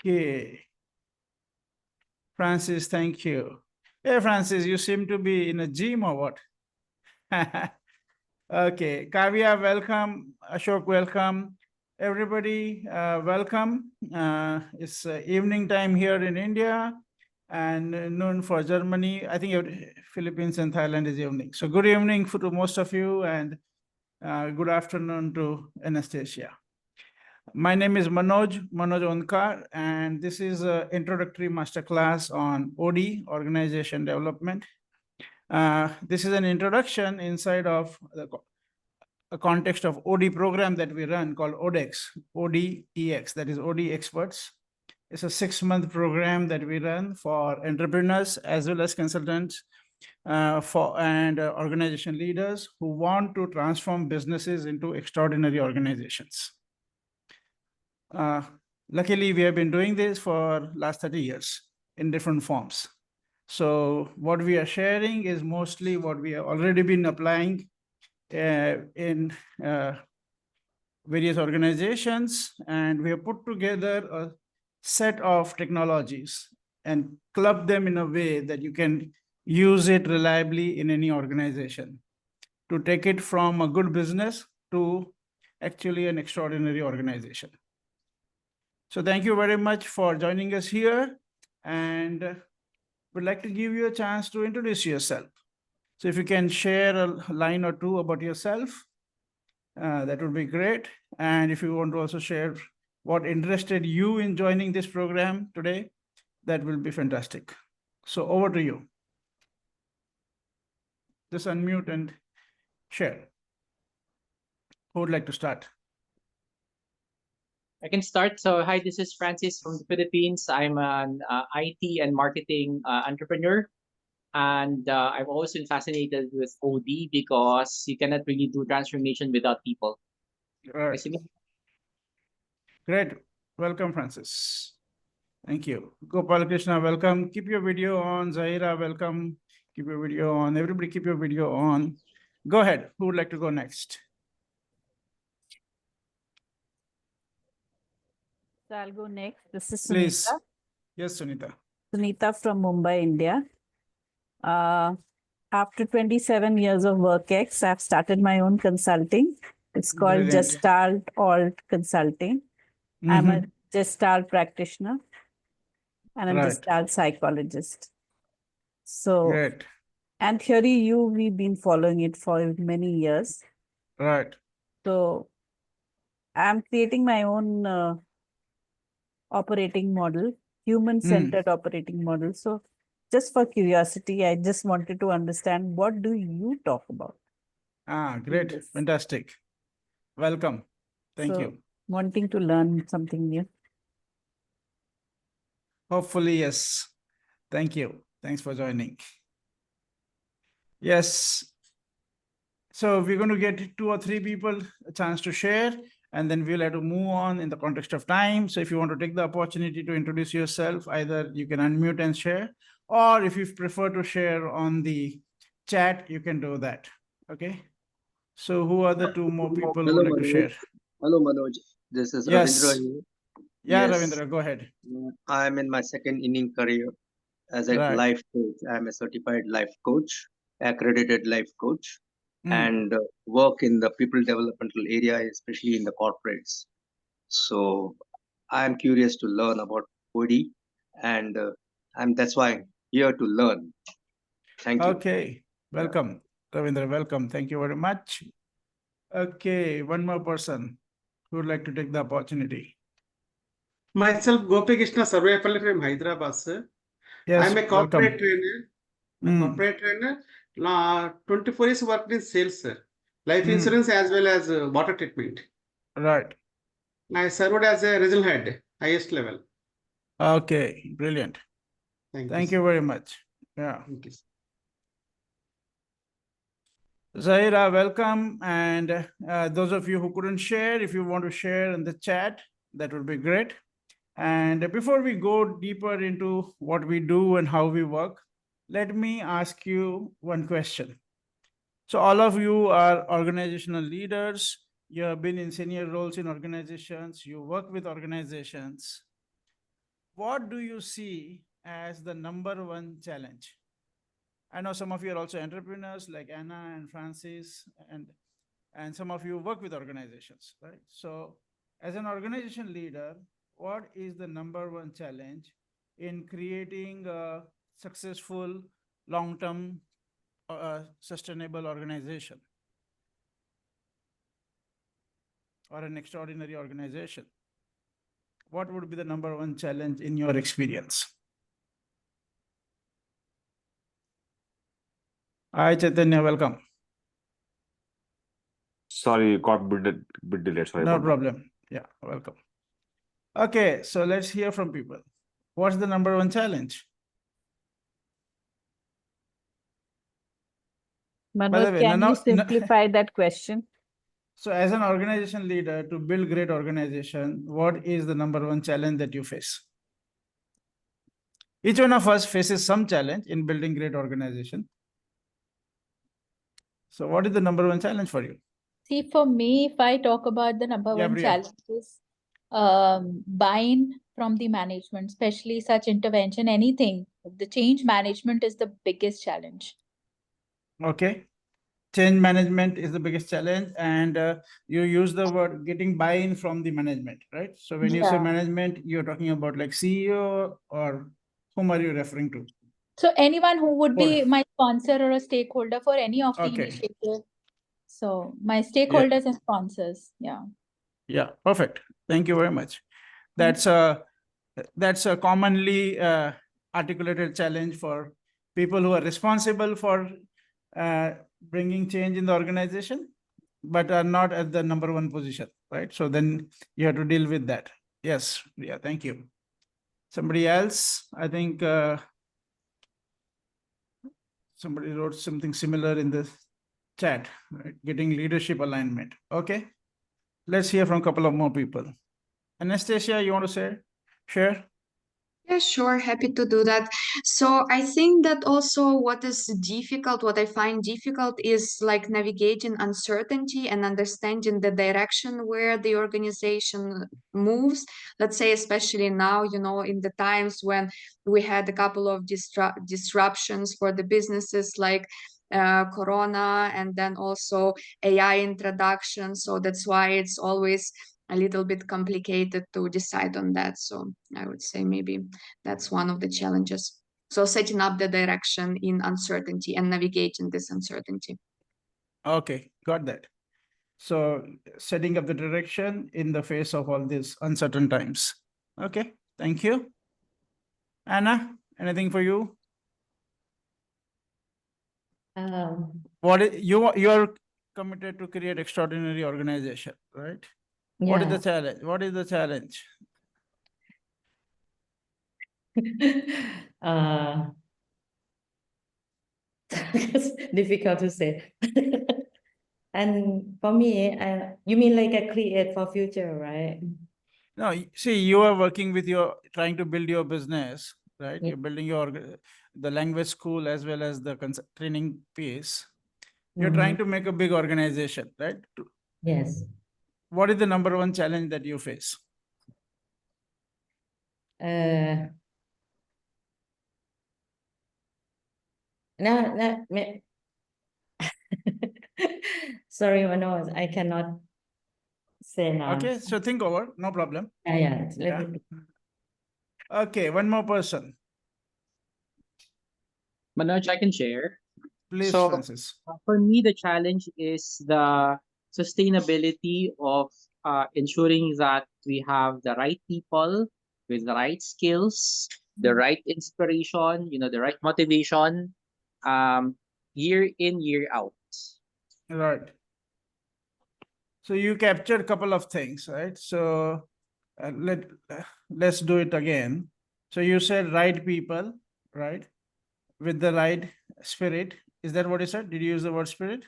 Okay. Francis, thank you. Hey, Francis, you seem to be in a gym or what? Okay. Kavya, welcome. Ashok, welcome. Everybody, welcome. It's evening time here in India and noon for Germany. I think Philippines and Thailand is evening. So good evening to most of you and good afternoon to Anastasia. My name is Manoj Onkar, and this is an introductory masterclass on OD, organization development. This is an introduction inside of a context of OD program that we run called ODeX, that is OD Experts. It's a 6-month program that we run for entrepreneurs as well as consultants and organization leaders who want to transform businesses into extraordinary organizations. Luckily, we have been doing this for last 30 years in different forms. So what we are sharing is mostly what we have already been applying in various organizations, and we have put together a set of technologies and club them in a way that you can use it reliably in any organization to take it from a good business to actually an extraordinary organization. So thank you very much for joining us here, and would like to give you a chance to introduce yourself. So if you can share a line or two about yourself, that would be great. And if you want to also share what interested you in joining this program today, that will be fantastic. So over to you. Just unmute and share. Who would like to start? I can start. So, hi, this is Francis from the Philippines. I'm an IT and marketing entrepreneur. And I've always been fascinated with OD because you cannot really do transformation without people. Right. Great. Welcome, Francis. Thank you. Gopal Krishna, welcome. Keep your video on. Zahira, welcome. Keep your video on. Everybody keep your video on. Go ahead. Who would like to go next? So I'll go next. This is Sunita. Please. Yes, Sunita. Sunita from Mumbai, India. After 27 years of WorkX, I've started my own consulting. It's called Brilliant. Gestalt Alt Consulting. I'm a Gestalt practitioner and I'm a Gestalt psychologist. So, great. and Theory we've been following it for many years. Right. So I'm creating my own operating model, human-centered operating model. So just for curiosity, I just wanted to understand, what do you talk about? Great. Yes. Fantastic. Welcome. Thank you. Wanting to learn something new. Hopefully, yes. Thank you. Thanks for joining. Yes. So we're going to get 2 or 3 people a chance to share, and then we'll have to move on in the context of time. So if you want to take the opportunity to introduce yourself, either you can unmute and share, or if you prefer to share on the chat, you can do that. Okay. So who are the 2 more people who would like to share? Hello, Manoj. This is Yes. Ravindra here. Yeah, Yes. Ravindra, go ahead. I'm in my second inning career as a Right. life coach. I'm a certified life coach, accredited life coach, and work in the people developmental area, especially in the corporates. So I'm curious to learn about OD, and that's why I'm here to learn. Thank you. Okay. Welcome, Ravindra. Welcome. Thank you very much. Okay, one more person who would like to take the opportunity. Myself, Gopi Krishna Sarvepalli from Hyderabad, sir. Yes, I'm a corporate trainer. Corporate trainer. 24 years worked in sales, sir. Life insurance as well as water treatment. Right. I served as a regional head, highest level. Okay, brilliant. Thank you very much. Yeah. Thank you. Zahira, welcome. And those of you who couldn't share, if you want to share in the chat, that would be great. And before we go deeper into what we do and how we work, let me ask you one question. So all of you are organizational leaders. You have been in senior roles in organizations. You work with organizations. what do you see as the number one challenge? I know some of you are also entrepreneurs like Anna and Francis, and some of you work with organizations, right? So as an organization leader, what is the number one challenge in creating a successful, long-term, sustainable organization or an extraordinary organization? What would be the number one challenge in your experience? Hi, Chaitanya, welcome. Sorry, got bit delayed. Sorry No about that. problem. Yeah, welcome. Okay, so let's hear from people. What's the number one challenge? By the Manoj, way, can you no, simplify that question? so as an organization leader to build great organization, what is the number one challenge that you face? Each one of us faces some challenge in building great organization. So what is the number one challenge for you? See, for me, if I talk about the number Yeah, one Priya. challenge is buy-in from the management, especially such intervention, anything. The change management is the biggest challenge. Okay. Change management is the biggest challenge, and you use the word getting buy-in from the management, right? So when you say Yeah. management, you're talking about like CEO, or whom are you referring to? So anyone who would be Or- my sponsor or a stakeholder for any of the Okay. initiative. So my stakeholders and sponsors, yeah. Yeah, perfect. Thank you very much. That's a commonly articulated challenge for people who are responsible for bringing change in the organization, but are not at the number one position, right? So then you have to deal with that. Yes, yeah, thank you. Somebody else, I think somebody wrote something similar in the chat, right? Getting leadership alignment. Okay, let's hear from a couple of more people. Anastasia, you want to share? Yeah, sure. Happy to do that. So I think that also what is difficult, what I find difficult is like navigating uncertainty and understanding the direction where the organization moves. Let's say, especially now, in the times when we had a couple of disruptions for the businesses like Corona and then also AI introduction. So that's why it's always a little bit complicated to decide on that. So I would say maybe that's one of the challenges. So setting up the direction in uncertainty and navigating this uncertainty. Okay, got that. So setting up the direction in the face of all these uncertain times. Okay, thank you. Anna, anything for you? You're committed to create extraordinary organization, right? What is the challenge? What is the challenge? It's difficult to say. And for me, you mean like a create for future, right? No, see, you are working with trying to build your business, right? Yeah. You're building the language school as well as the training piece. You're trying to make a big organization, right? Yes. What is the number one challenge that you face? Sorry, Manoj, I cannot say now. Okay, so think over, no problem. Yeah. Okay, one more person. Manoj, I can share. Please, So, Francis. For me, the challenge is the sustainability of ensuring that we have the right people with the right skills, the right inspiration, the right motivation, year in, year out. Right. So you captured a couple of things, right? So let's do it again. So you said right people, right? With the right spirit. Is that what you said? Did you use the word spirit?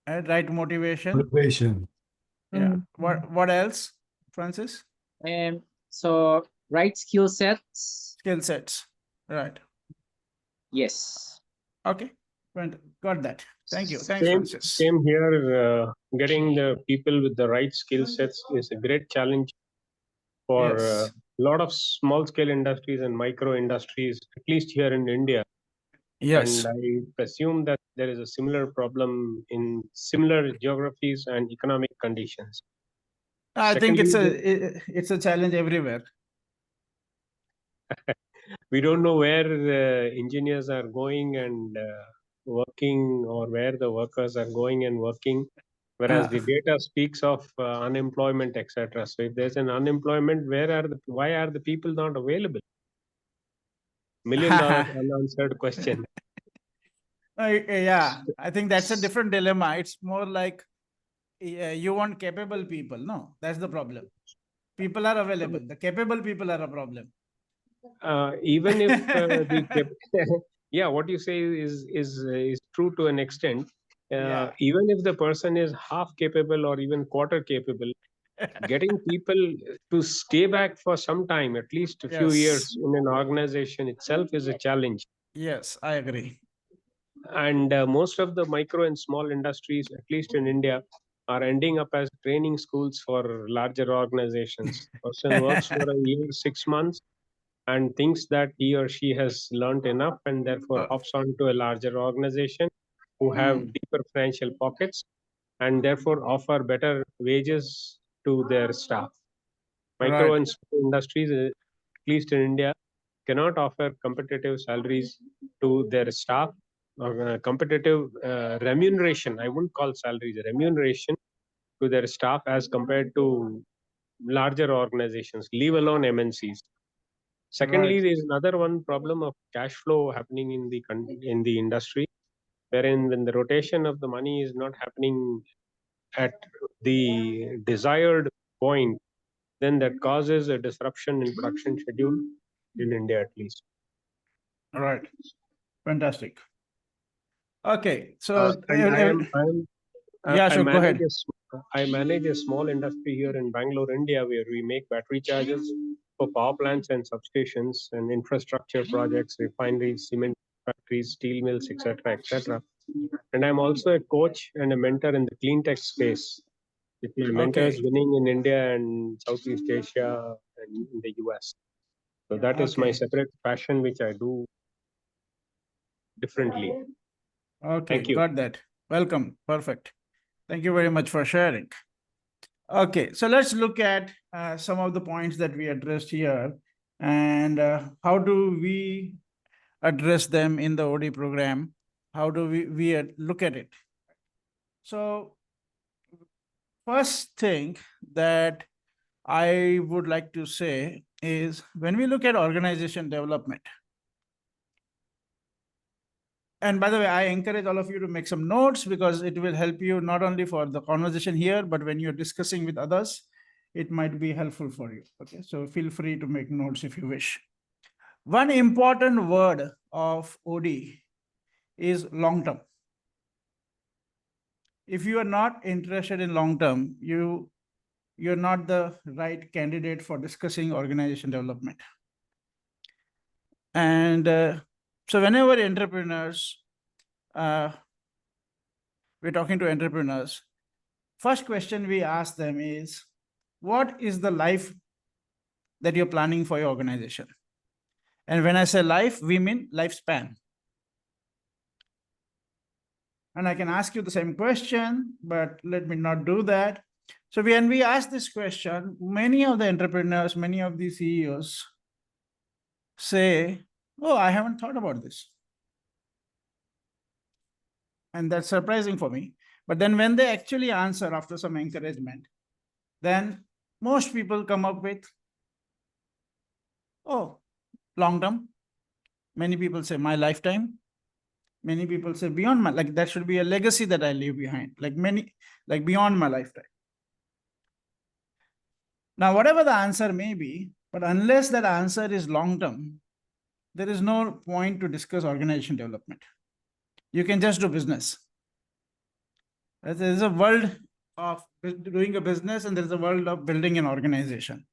Right motivation. Motivation. Yeah. What else, Francis? And so right skill sets. Skill sets. Right. Yes. Okay. Got that. Thank you. Thanks, Same, Francis. same here. Getting the people with the right skill sets is a great challenge for Yes. lot of small scale industries and micro industries, at least here in India. Yes. And I presume that there is a similar problem in similar geographies and economic conditions. I think it's Secondly, it's a challenge everywhere. we don't know where the engineers are going and working, or where the workers are going and working, whereas the data speaks of unemployment, etc. So if there's an unemployment, why are the people not available? $1 million unanswered question. Yeah, I think that's a different dilemma. It's more like you want capable people. No, that's the problem. People are available. The capable people are a problem. Even if yeah, what you say is true to an extent. Yeah. Even if the person is half capable or even quarter capable, getting people to stay back for some time, at least a few Yes. years in an organization itself, is a challenge. Yes, I agree. And most of the micro and small industries, at least in India, are ending up as training schools for larger organizations. Person works for a year, 6 months, and thinks that he or she has learned enough, and therefore hops on to a larger organization who have deeper financial pockets, and therefore offer better wages to their staff. Micro Right. and small industries, at least in India, cannot offer competitive salaries to their staff, or competitive remuneration. I wouldn't call salaries, remuneration to their staff as compared to larger organizations, leave alone MNCs. Secondly, Right. there is another one problem of cash flow happening in the industry, wherein when the rotation of the money is not happening at the desired point, then that causes a disruption in production schedule in India, at least. Right. Fantastic. Okay, so And yeah, sure. Go ahead. I manage a small industry here in Bangalore, India, where we make battery chargers for power plants and substations and infrastructure projects, refineries, cement factories, steel mills, etc., etc. And I'm also a coach and a mentor in the clean tech space, with my mentors Okay. winning in India and Southeast Asia and in the US. So that is my Okay. separate passion, which I do differently. Okay, Thank you. got that. Welcome. Perfect. Thank you very much for sharing. Okay, so let's look at some of the points that we addressed here, and how do we address them in the OD program? How do we look at it? So first thing that I would like to say is, when we look at organization development, and by the way, I encourage all of you to make some notes, because it will help you not only for the conversation here, but when you're discussing with others, it might be helpful for you. Okay, so feel free to make notes if you wish. One important word of OD is long term. If you are not interested in long term, you're not the right candidate for discussing organization development. And so whenever entrepreneurs, we're talking to entrepreneurs, first question we ask them is, what is the life that you're planning for your organization? And when I say life, we mean lifespan. And I can ask you the same question, but let me not do that. So when we ask this question, many of the entrepreneurs, many of the CEOs say, oh, I haven't thought about this. And that's surprising for me. But then when they actually answer after some encouragement, then most people come up with, oh, long term. Many people say my lifetime. Many people say beyond my, like that should be a legacy that I leave behind, like beyond my lifetime. Now, whatever the answer may be, but unless that answer is long term, there is no point to discuss organization development. You can just do business. There is a world of doing a business, and there is a world of building an organization.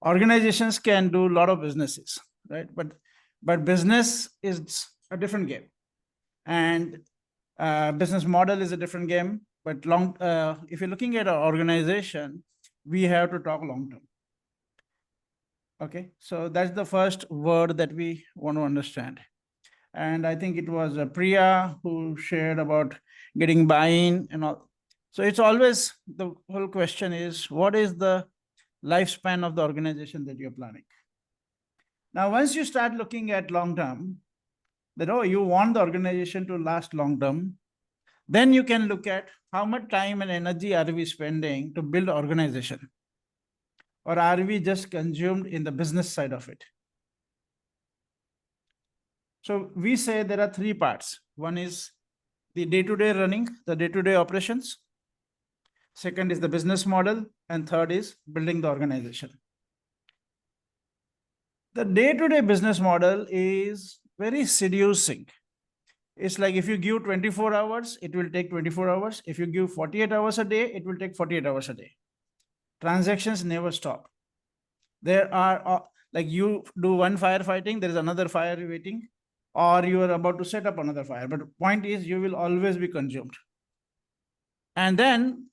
Organizations can do a lot of businesses, right? But business is a different game, and business model is a different game. But if you're looking at an organization, we have to talk long term. Okay, so that's the first word that we want to understand. And I think it was Priya who shared about getting buy-in and all. So it's always, the whole question is, what is the lifespan of the organization that you're planning? Now, once you start looking at long term, that, oh, you want the organization to last long term, then you can look at how much time and energy are we spending to build organization, or are we just consumed in the business side of it? So we say there are three parts. One is the day-to-day running, the day-to-day operations. Second is the business model, and third is building the organization. The day-to-day business model is very seducing. It's like if you give 24 hours, it will take 24 hours. If you give 48 hours a day, it will take 48 hours a day. Transactions never stop. There are, like you do one firefighting, there is another fire waiting, or you are about to set up another fire. But the point is, you will always be consumed. And then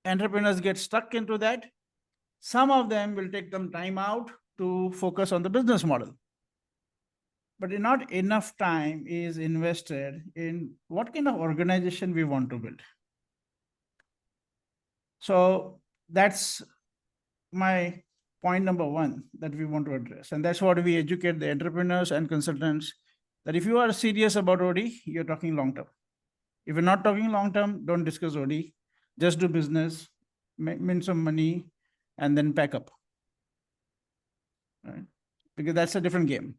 entrepreneurs get stuck into that. Some of them will take them time out to focus on the business model. But not enough time is invested in what kind of organization we want to build. So that's my point number one that we want to address. And that's what we educate the entrepreneurs and consultants, that if you are serious about OD, you're talking long term. If you're not talking long term, don't discuss OD. Just do business, mint some money, and then pack up. Right? Because that's a different game.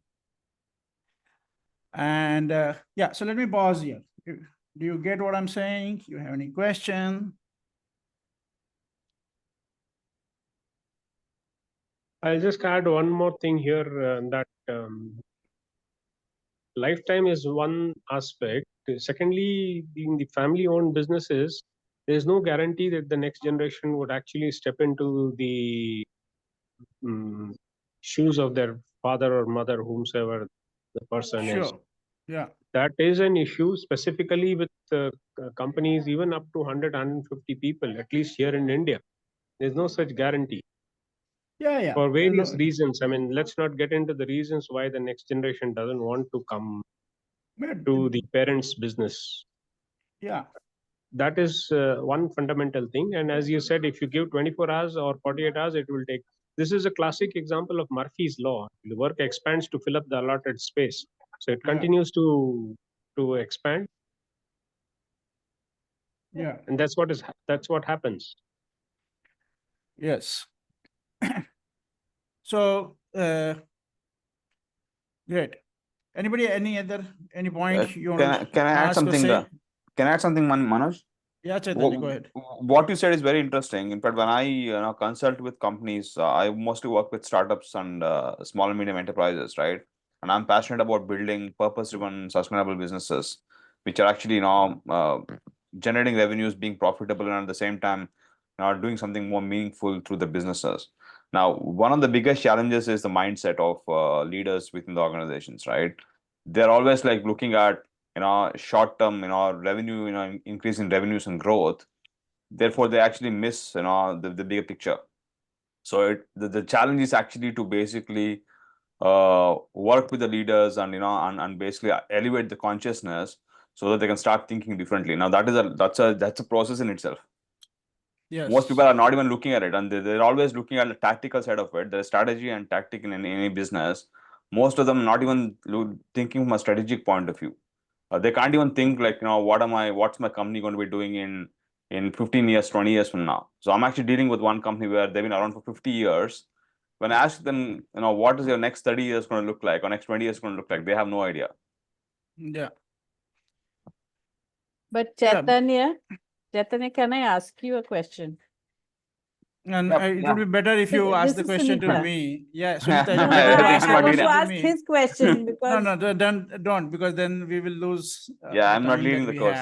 And yeah, so let me pause here. Do you get what I'm saying? You have any question? I'll just add one more thing here, that lifetime is one aspect. Secondly, in the family-owned businesses, there's no guarantee that the next generation would actually step into the shoes of their father or mother, whomsoever the person is. Sure. Yeah. That is an issue specifically with companies even up to 100, 150 people, at least here in India. There's no such guarantee. Yeah. For various reasons. I mean, let's not get into the reasons why the next generation doesn't want to come to the parents' business. Yeah. That is one fundamental thing. And as you said, if you give 24 hours or 48 hours, it will take. This is a classic example of Murphy's law. The work expands to fill up the allotted space. So it continues to expand. Yeah. And that's what happens. Yes. So great. Anybody, any point you want can I add ask something? Can I add something, Manoj? Yeah, Chaitanya, go ahead. What you said is very interesting. In fact, when I consult with companies, I mostly work with startups and small and medium enterprises, right? And I'm passionate about building purpose-driven, sustainable businesses, which are actually generating revenues, being profitable, and at the same time, doing something more meaningful through the businesses. Now, one of the biggest challenges is the mindset of leaders within the organizations, right? They're always like looking at short term revenue, increase in revenues and growth. Therefore they actually miss the bigger picture. So the challenge is actually to basically work with the leaders and basically elevate the consciousness so that they can start thinking differently. Now that's a process in itself. Yes. Most people are not even looking at it, and they're always looking at the tactical side of it. There's strategy and tactic in any business. Most of them not even thinking from a strategic point of view. They can't even think like, what's my company going to be doing in 15 years, 20 years from now. So I'm actually dealing with one company where they've been around for 50 years. When I ask them, what is your next 30 years going to look like, or next 20 years going to look like, they have no idea. Yeah. But Chaitanya, can I ask you a question? And it would be better if you ask the question to me. Yeah, Sunita, you I want to ask his question because no, don't, because then we will lose. I'm not leading the course.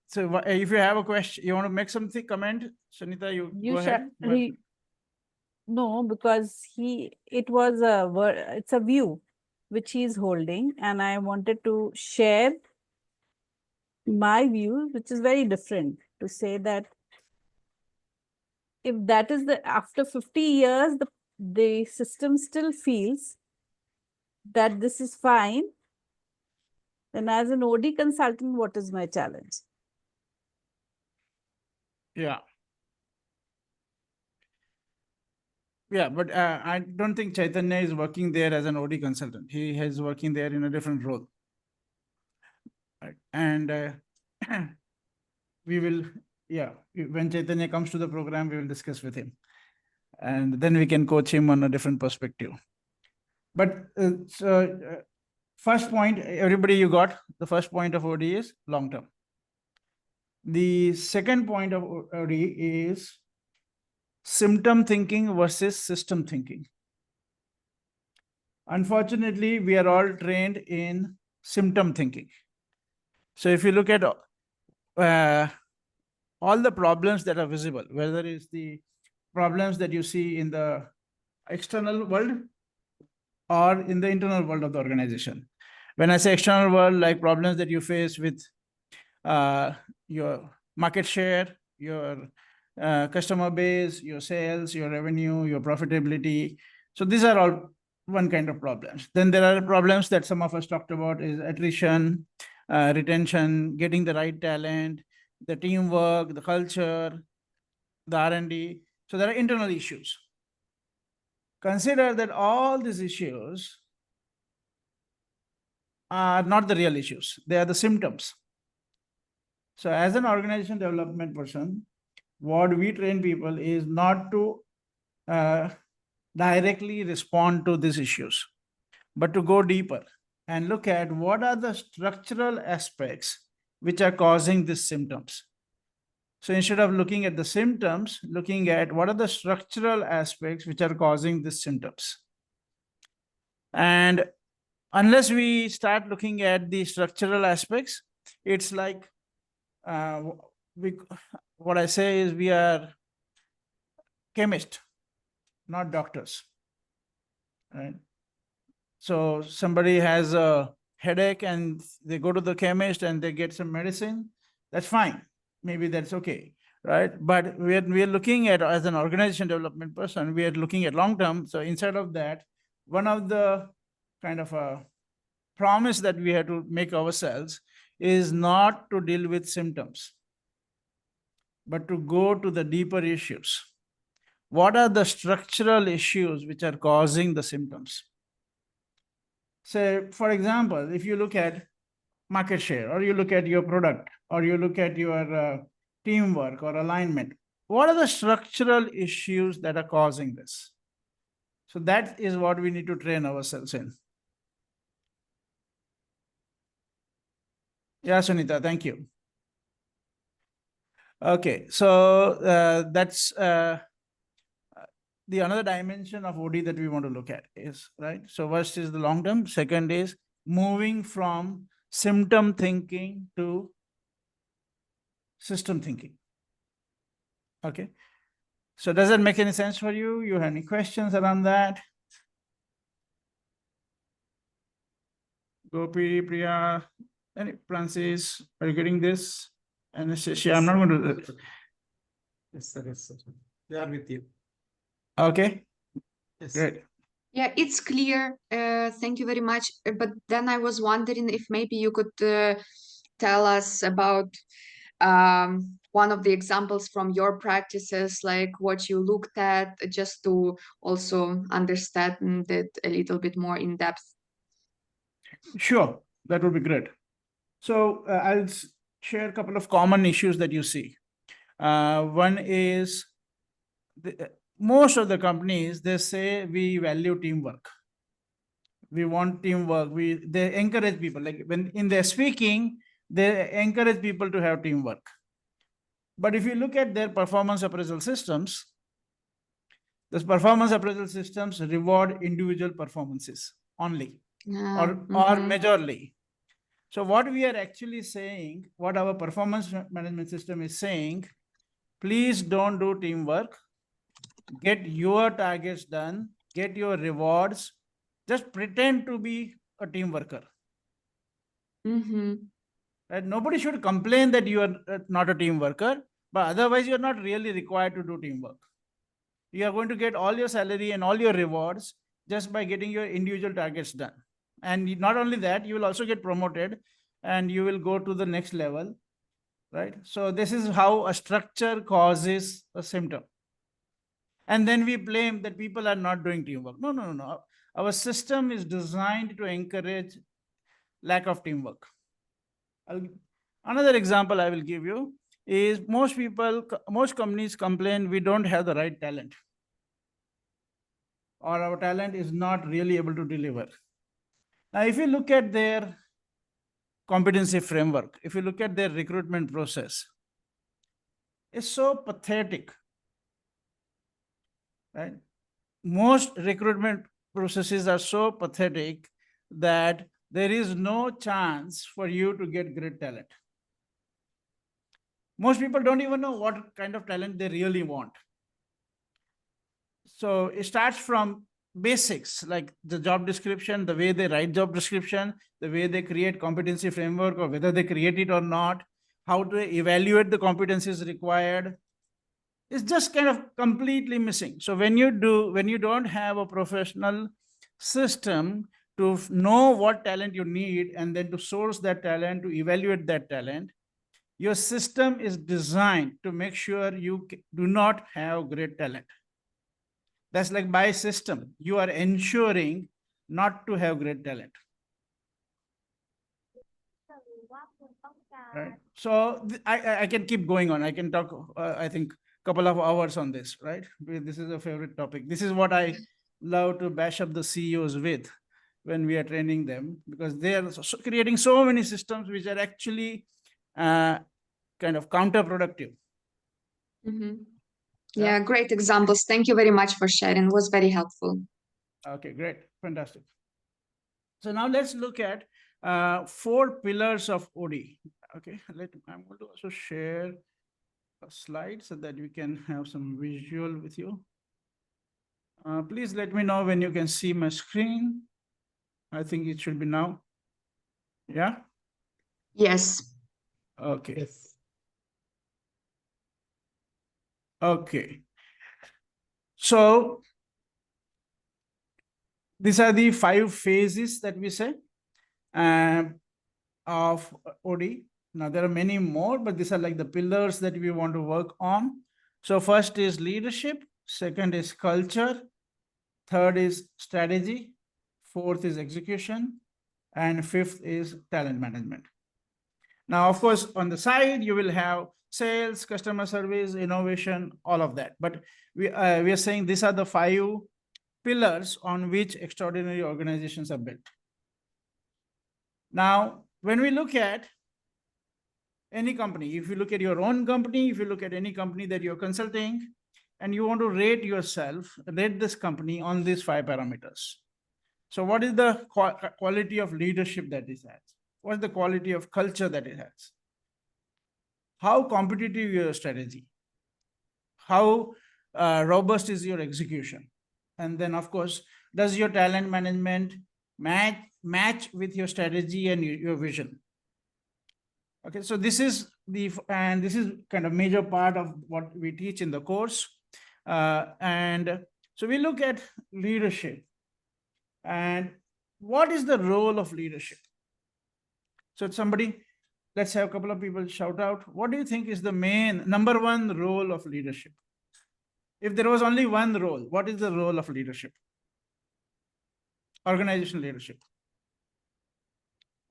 So if you have a question, you want to make something comment, Sunita, you go ahead. No, because it's a view which he is holding, and I wanted to share my view, which is very different, to say that if that is after 50 years, the system still feels that this is fine, then as an OD consultant, what is my challenge? Yeah. Yeah, but I don't think Chaitanya is working there as an OD consultant. He is working there in a different role. Right. And we will, yeah, when Chaitanya comes to the program, we will discuss with him. And then we can coach him on a different perspective. But first point, everybody you got, the first point of OD is long term. The second point of OD is symptom thinking versus system thinking. Unfortunately, we are all trained in symptom thinking. So if you look at all the problems that are visible, whether it's the problems that you see in the external world or in the internal world of the organization. When I say external world, like problems that you face with your market share, your customer base, your sales, your revenue, your profitability. So these are all one kind of problems. Then there are problems that some of us talked about is attrition, retention, getting the right talent, the teamwork, the culture, the R&D. So there are internal issues. Consider that all these issues are not the real issues. They are the symptoms. So as an organization development person, what we train people is not to directly respond to these issues, but to go deeper and look at what are the structural aspects which are causing these symptoms. So instead of looking at the symptoms, looking at what are the structural aspects which are causing these symptoms. And unless we start looking at the structural aspects, it's like what I say is we are chemists, not doctors. Right? So somebody has a headache and they go to the chemist and they get some medicine. That's fine. Maybe that's okay, right? But we are looking at, as an organization development person, we are looking at long term. So inside of that, one of the kind of a promise that we have to make ourselves is not to deal with symptoms, but to go to the deeper issues. What are the structural issues which are causing the symptoms? Say, for example, if you look at market share, or you look at your product, or you look at your teamwork or alignment, what are the structural issues that are causing this? So that is what we need to train ourselves in. Yeah, Sunita, thank you. Okay, so that's the another dimension of OD that we want to look at is, right? So first is the long term. Second is moving from symptom thinking to system thinking. Okay. So does that make any sense for you? You have any questions around that? Gopi, Priya, any Francis, are you getting this? And I'm not going to. Yes, sir. Yes, sir. We are with you. Okay. Yes. Great. Yeah, it's clear. Thank you very much. But then I was wondering if maybe you could tell us about one of the examples from your practices, like what you looked at, just to also understand it a little bit more in depth. Sure, that would be great. So I'll share a couple of common issues that you see. One is most of the companies, they say we value teamwork. We want teamwork. They encourage people, like when in their speaking, they encourage people to have teamwork. But if you look at their performance appraisal systems, those performance appraisal systems reward individual performances only, or majorly. So what we are actually saying, what our performance management system is saying, please don't do teamwork. Get your targets done, get your rewards. Just pretend to be a team worker. Right? Nobody should complain that you are not a team worker, but otherwise you're not really required to do teamwork. You are going to get all your salary and all your rewards just by getting your individual targets done. And not only that, you will also get promoted and you will go to the next level, right? So this is how a structure causes a symptom. And then we blame that people are not doing teamwork. No, no, no, no. Our system is designed to encourage lack of teamwork. Another example I will give you is most companies complain we don't have the right talent, or our talent is not really able to deliver. Now, if you look at their competency framework, if you look at their recruitment process, it's so pathetic, right? Most recruitment processes are so pathetic that there is no chance for you to get great talent. Most people don't even know what kind of talent they really want. So it starts from basics, like the job description, the way they write job description, the way they create competency framework, or whether they create it or not, how to evaluate the competencies required. It's just kind of completely missing. So when you don't have a professional system to know what talent you need and then to source that talent, to evaluate that talent, your system is designed to make sure you do not have great talent. That's like by system, you are ensuring not to have great talent. Right. So I can keep going on. I can talk, I think, couple of hours on this, right? This is a favorite topic. This is what I love to bash up the CEOs with when we are training them, because they are creating so many systems which are actually kind of counterproductive. Yeah, great examples. Thank you very much for sharing. It was very helpful. Okay, great. Fantastic. So now let's look at 4 pillars of OD. Okay, I'm going to also share a slide so that we can have some visual with you. Please let me know when you can see my screen. I think it should be now. Yeah? Yes. Okay. Yes. Okay. So these are the 5 phases that we say of OD. Now there are many more, but these are like the pillars that we want to work on. So first is leadership, second is culture, third is strategy, fourth is execution, and fifth is talent management. Now, of course, on the side, you will have sales, customer service, innovation, all of that. But we are saying these are the 5 pillars on which extraordinary organizations are built. Now, when we look at any company, if you look at your own company, if you look at any company that you're consulting, and you want to rate this company on these 5 parameters. So what is the quality of leadership that it has? What is the quality of culture that it has? How competitive is your strategy? How robust is your execution? And then, of course, does your talent management match with your strategy and your vision? Okay, so this is kind of major part of what we teach in the course. And so we look at leadership. And what is the role of leadership? So let's have a couple of people shout out. What do you think is the number 1 role of leadership? If there was only one role, what is the role of leadership? Organizational leadership.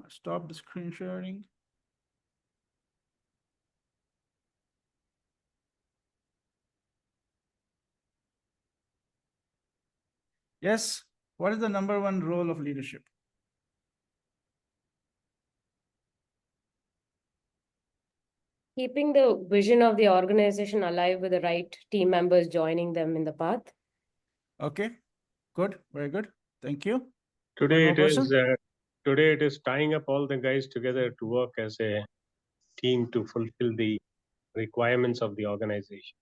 Stop the screen sharing. Yes, what is the number 1 role of leadership? Keeping the vision of the organization alive with the right team members joining them in the path. Okay, good, very good. Thank you. Today it is tying up all the guys together to work as a team to fulfill the requirements of the organization.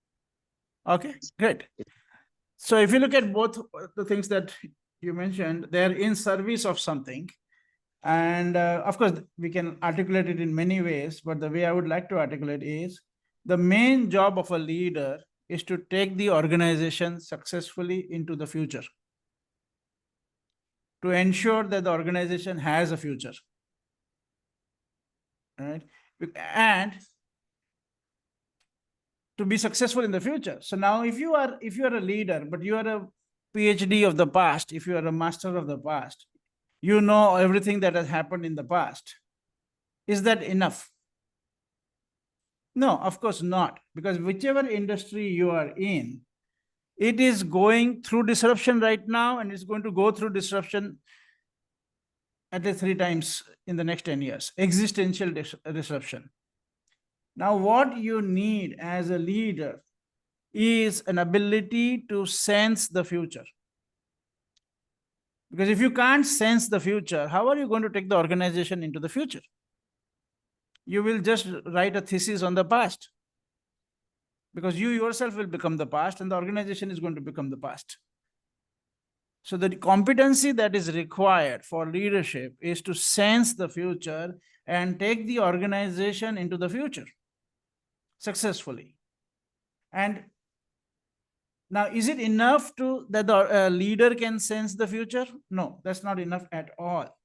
Okay, great. So if you look at both the things that you mentioned, they're in service of something. And of course, we can articulate it in many ways, but the way I would like to articulate is the main job of a leader is to take the organization successfully into the future, to ensure that the organization has a future. Right? And to be successful in the future. So now if you are a leader, but you are a PhD of the past, if you are a master of the past, you know everything that has happened in the past. Is that enough? No, of course not. Because whichever industry you are in, it is going through disruption right now, and it's going to go through disruption at least 3 times in the next 10 years, existential disruption. Now, what you need as a leader is an ability to sense the future. Because if you can't sense the future, how are you going to take the organization into the future? You will just write a thesis on the past. Because you yourself will become the past, and the organization is going to become the past. So the competency that is required for leadership is to sense the future and take the organization into the future successfully. And now, is it enough that the leader can sense the future? No, that's not enough at all.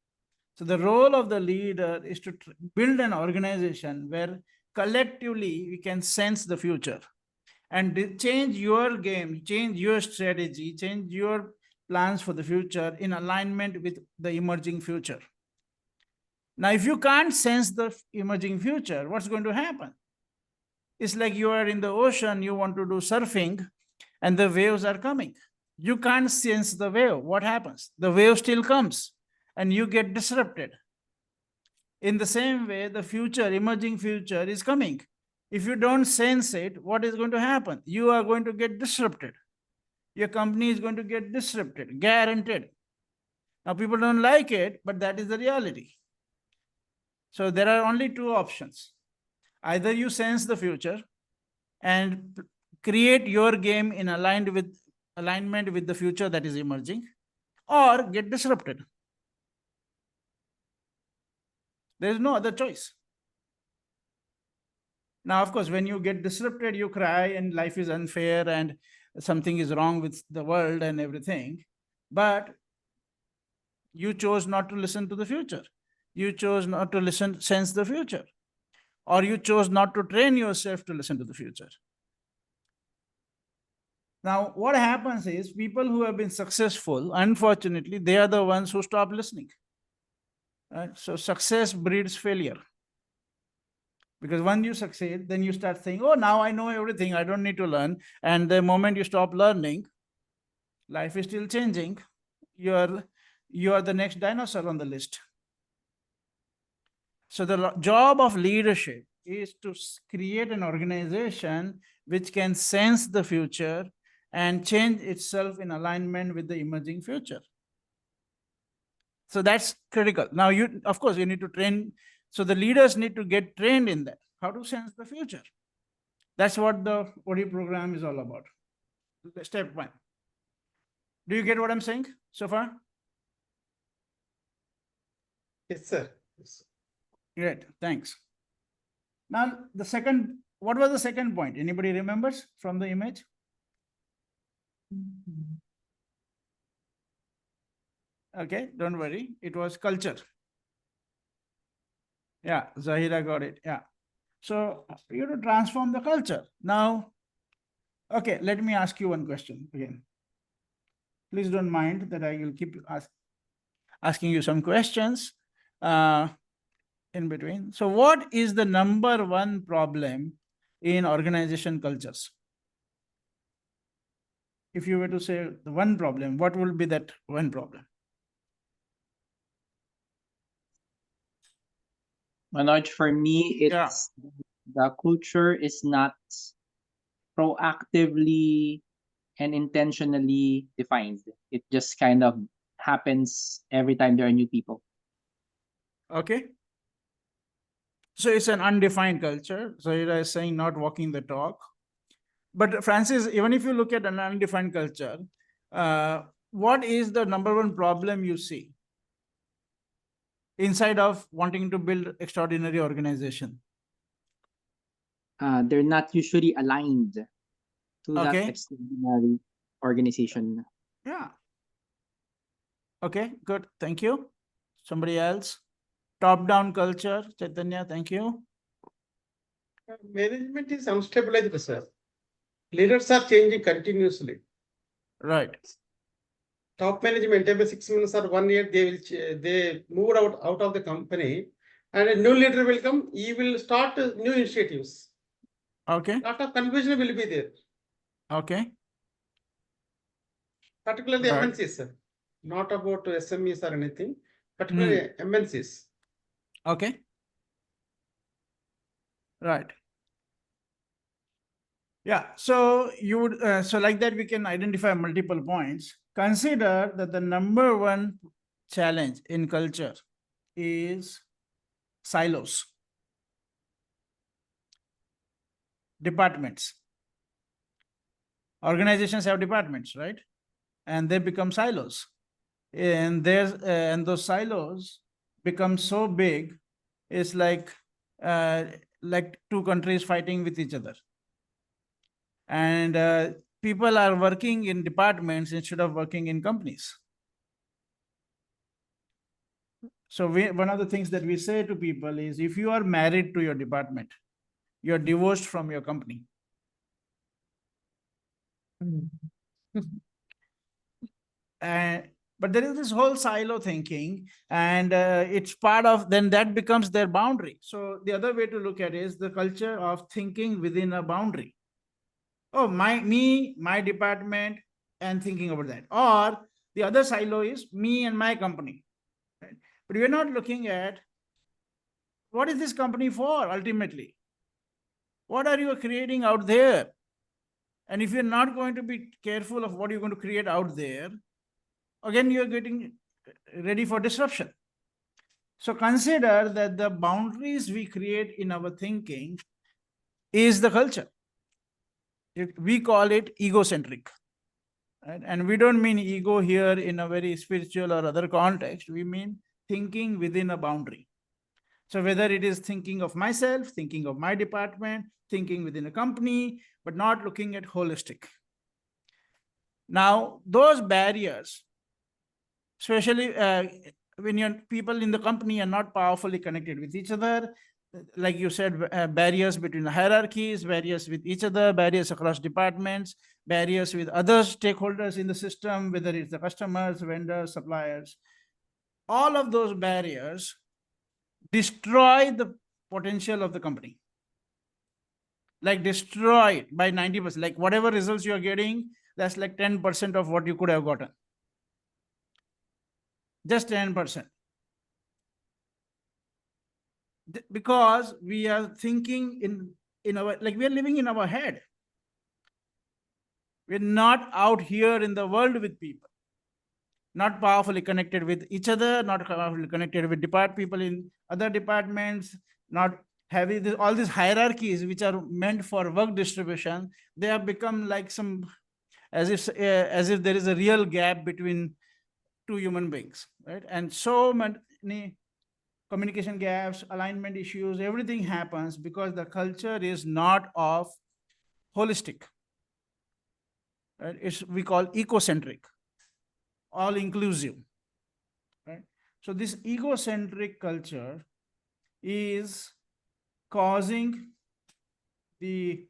So the role of the leader is to build an organization where collectively we can sense the future and change your game, change your strategy, change your plans for the future in alignment with the emerging future. Now, if you can't sense the emerging future, what's going to happen? It's like you are in the ocean, you want to do surfing, and the waves are coming. You can't sense the wave. What happens? The wave still comes, and you get disrupted. In the same way, the future, emerging future is coming. If you don't sense it, what is going to happen? You are going to get disrupted. Your company is going to get disrupted, guaranteed. Now, people don't like it, but that is the reality. So there are only 2 options. Either you sense the future and create your game in alignment with the future that is emerging, or get disrupted. There is no other choice. Now, of course, when you get disrupted, you cry and life is unfair and something is wrong with the world and everything. But you chose not to listen to the future. You chose not to sense the future. Or you chose not to train yourself to listen to the future. Now, what happens is people who have been successful, unfortunately, they are the ones who stop listening. Right? So success breeds failure. Because when you succeed, then you start saying, oh, now I know everything, I don't need to learn. And the moment you stop learning, life is still changing. You are the next dinosaur on the list. So the job of leadership is to create an organization which can sense the future and change itself in alignment with the emerging future. So that's critical. Now, of course, you need to train. So the leaders need to get trained in that, how to sense the future. That's what the OD program is all about. Step 1. Do you get what I'm saying so far? Yes, sir. Yes. Great, thanks. Now, what was the second point? Anybody remembers from the image? Okay, don't worry. It was culture. Yeah, Zahira got it. Yeah. So you have to transform the culture. Now, okay, let me ask you one question again. Please don't mind that I will keep asking you some questions in between. So what is the number 1 problem in organization cultures? If you were to say the one problem, what will be that one problem? Manoj, for me, it's the culture is not proactively and intentionally defined. It just kind of happens every time there are new people. Okay. So it's an undefined culture. So you are saying not walking the talk. But Francis, even if you look at an undefined culture, what is the number 1 problem you see inside of wanting to build extraordinary organization? They're not usually aligned. to that Okay. extraordinary organization. Yeah. Okay, good. Thank you. Somebody else? Top-down culture, Chaitanya, thank you. Management is unstabilized, sir. Leaders are changing continuously. Right. Top management every 6 months or 1 year they move out of the company, and a new leader will come. He will start new initiatives. Okay. Lot of confusion will be there, Okay. particularly Right. MNCs, sir. Not about SMEs or anything, Hmm. particularly MNCs. Okay. Right. Yeah. So you would so like that we can identify multiple points. Consider that the number one challenge in culture is silos, departments. Organizations have departments, right? And they become silos. And those silos become so big, it's like two countries fighting with each other. And people are working in departments instead of working in companies. So one of the things that we say to people is, if you are married to your department, you're divorced from your company. But there is this whole silo thinking, and it's part of, then that becomes their boundary. So the other way to look at it is the culture of thinking within a boundary. Oh, my department, and thinking about that. Or the other silo is me and my company. Right? But we're not looking at what is this company for ultimately? What are you creating out there? And if you're not going to be careful of what you're going to create out there, again, you're getting ready for disruption. So consider that the boundaries we create in our thinking is the culture. We call it egocentric. Right? And we don't mean ego here in a very spiritual or other context. We mean thinking within a boundary. So whether it is thinking of myself, thinking of my department, thinking within a company, but not looking at holistic. Now, those barriers, especially when your people in the company are not powerfully connected with each other, like you said, barriers between the hierarchies, barriers with each other, barriers across departments, barriers with other stakeholders in the system, whether it's the customers, vendors, suppliers. All of those barriers destroy the potential of the company. Like destroy it by 90%. Like whatever results you're getting, that's like 10% of what you could have gotten. Just 10%. Because we are thinking in our, like we are living in our head. We're not out here in the world with people, not powerfully connected with each other, not powerfully connected with people in other departments, not having all these hierarchies which are meant for work distribution. They have become like some, as if there is a real gap between two human beings, right? And so many communication gaps, alignment issues, everything happens because the culture is not of holistic. Right? We call ecocentric, all inclusive. Right? So this egocentric culture is causing the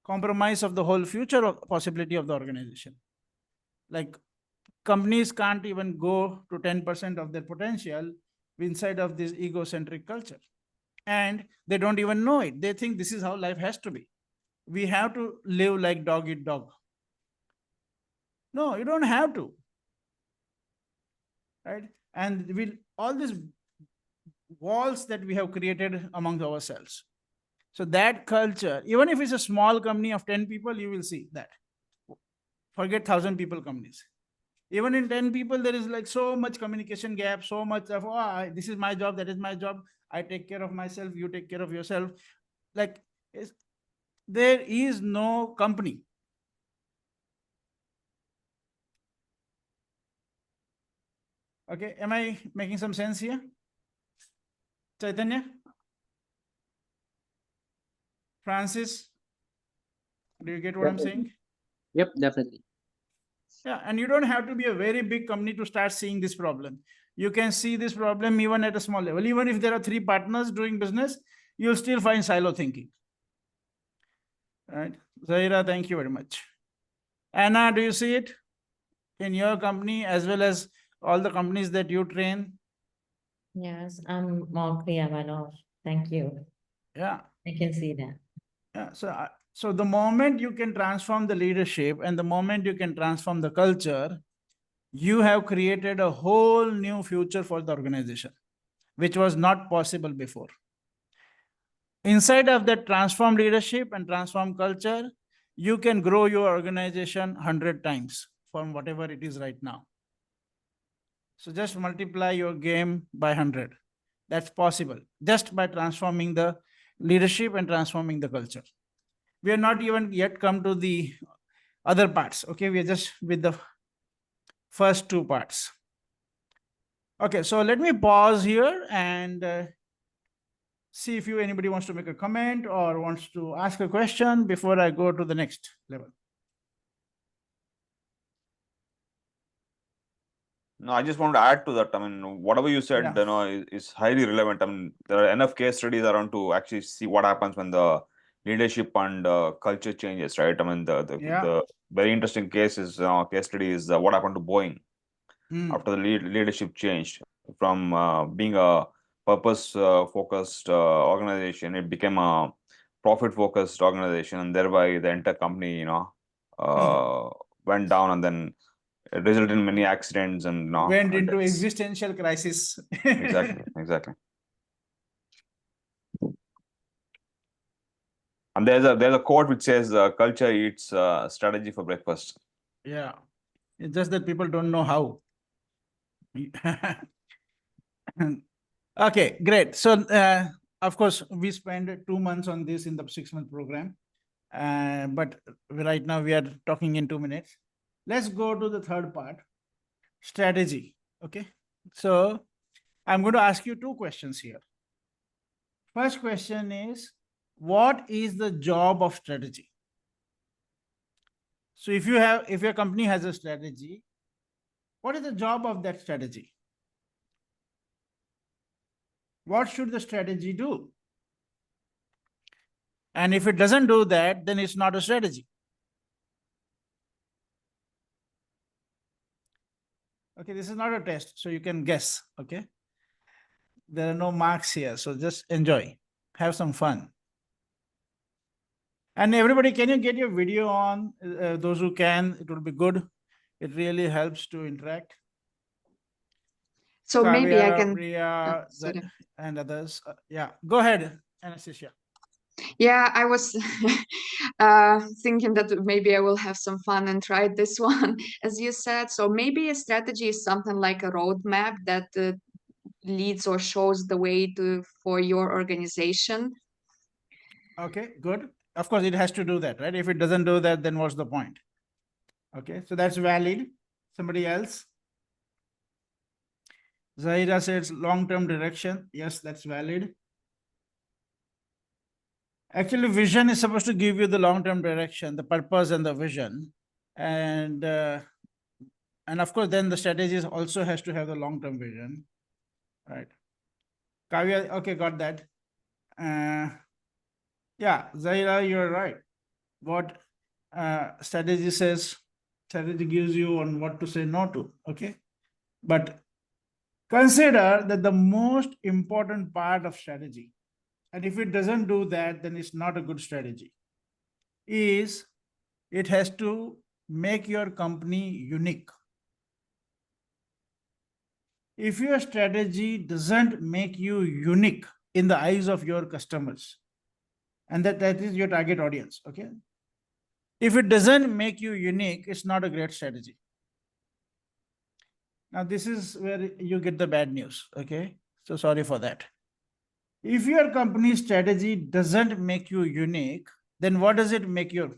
compromise of the whole future possibility of the organization. Like companies can't even go to 10% of their potential inside of this egocentric culture. And they don't even know it. They think this is how life has to be. We have to live like dog eat dog. No, you don't have to. Right? And all these walls that we have created among ourselves. So that culture, even if it's a small company of 10 people, you will see that. Forget 1,000 people companies. Even in 10 people, there is like so much communication gap, so much of, this is my job, that is my job. I take care of myself, you take care of yourself. Like there is no company. Okay, am I making some sense here? Chaitanya? Francis? Do you get what I'm saying? Yep, definitely. Yeah, and you don't have to be a very big company to start seeing this problem. You can see this problem even at a small level. Even if there are 3 partners doing business, you'll still find silo thinking. Right? Zaira, thank you very much. Anna, do you see it in your company as well as all the companies that you train? Yes, I'm more clear, Manoj. Thank you. Yeah. I can see that. Yeah. So the moment you can transform the leadership and the moment you can transform the culture, you have created a whole new future for the organization, which was not possible before. Inside of that transformed leadership and transformed culture, you can grow your organization 100 times from whatever it is right now. So just multiply your game by 100. That's possible just by transforming the leadership and transforming the culture. We are not even yet come to the other parts. Okay, we are just with the first 2 parts. Okay, so let me pause here and see if anybody wants to make a comment or wants to ask a question before I go to the next level. No, I just want to add to that. I mean, whatever you said, Yeah. you know, is highly relevant. I mean, there are enough case studies around to actually see what happens when the leadership and culture changes, right? I mean, the very interesting case study is what happened to Boeing after the leadership changed from being a purpose focused organization. It became a profit focused organization, and thereby the entire company, you know, went down, and then it resulted in many accidents and went into deaths. existential crisis. Exactly. And there's a quote which says, "Culture eats strategy for breakfast." Yeah, it's just that people don't know how. Okay, great. So, of course, we spent 2 months on this in the 6-month program, but right now we are talking in 2 minutes. Let's go to the third part, strategy. Okay, so I'm going to ask you 2 questions here. First question is, what is the job of strategy? So if your company has a strategy, what is the job of that strategy? What should the strategy do? And if it doesn't do that, then it's not a strategy. Okay, this is not a test, so you can guess. Okay, there are no marks here, so just enjoy, have some fun. And everybody, can you get your video on? Those who can, it will be good. It really helps to interact. So maybe I Kavya, can. Priya, Sorry. and others. Yeah, go ahead, Anastasia. Yeah, I was thinking that maybe I will have some fun and try this one, as you said. So maybe a strategy is something like a roadmap that leads or shows the way for your organization. Okay, good. Of course, it has to do that, right? If it doesn't do that, then what's the point? Okay, so that's valid. Somebody else? Zahira says long-term direction. Yes, that's valid. Actually, vision is supposed to give you the long-term direction, the purpose and the vision. And of course, then the strategies also has to have the long-term vision, right? Kavya, okay, got that. Yeah, Zahira, you're right. What strategy says, strategy gives you on what to say no to, okay? But consider that the most important part of strategy, and if it doesn't do that, then it's not a good strategy, is it has to make your company unique. If your strategy doesn't make you unique in the eyes of your customers, and that is your target audience, okay? If it doesn't make you unique, it's not a great strategy. Now, this is where you get the bad news, okay? So sorry for that. If your company strategy doesn't make you unique, then what does it make you?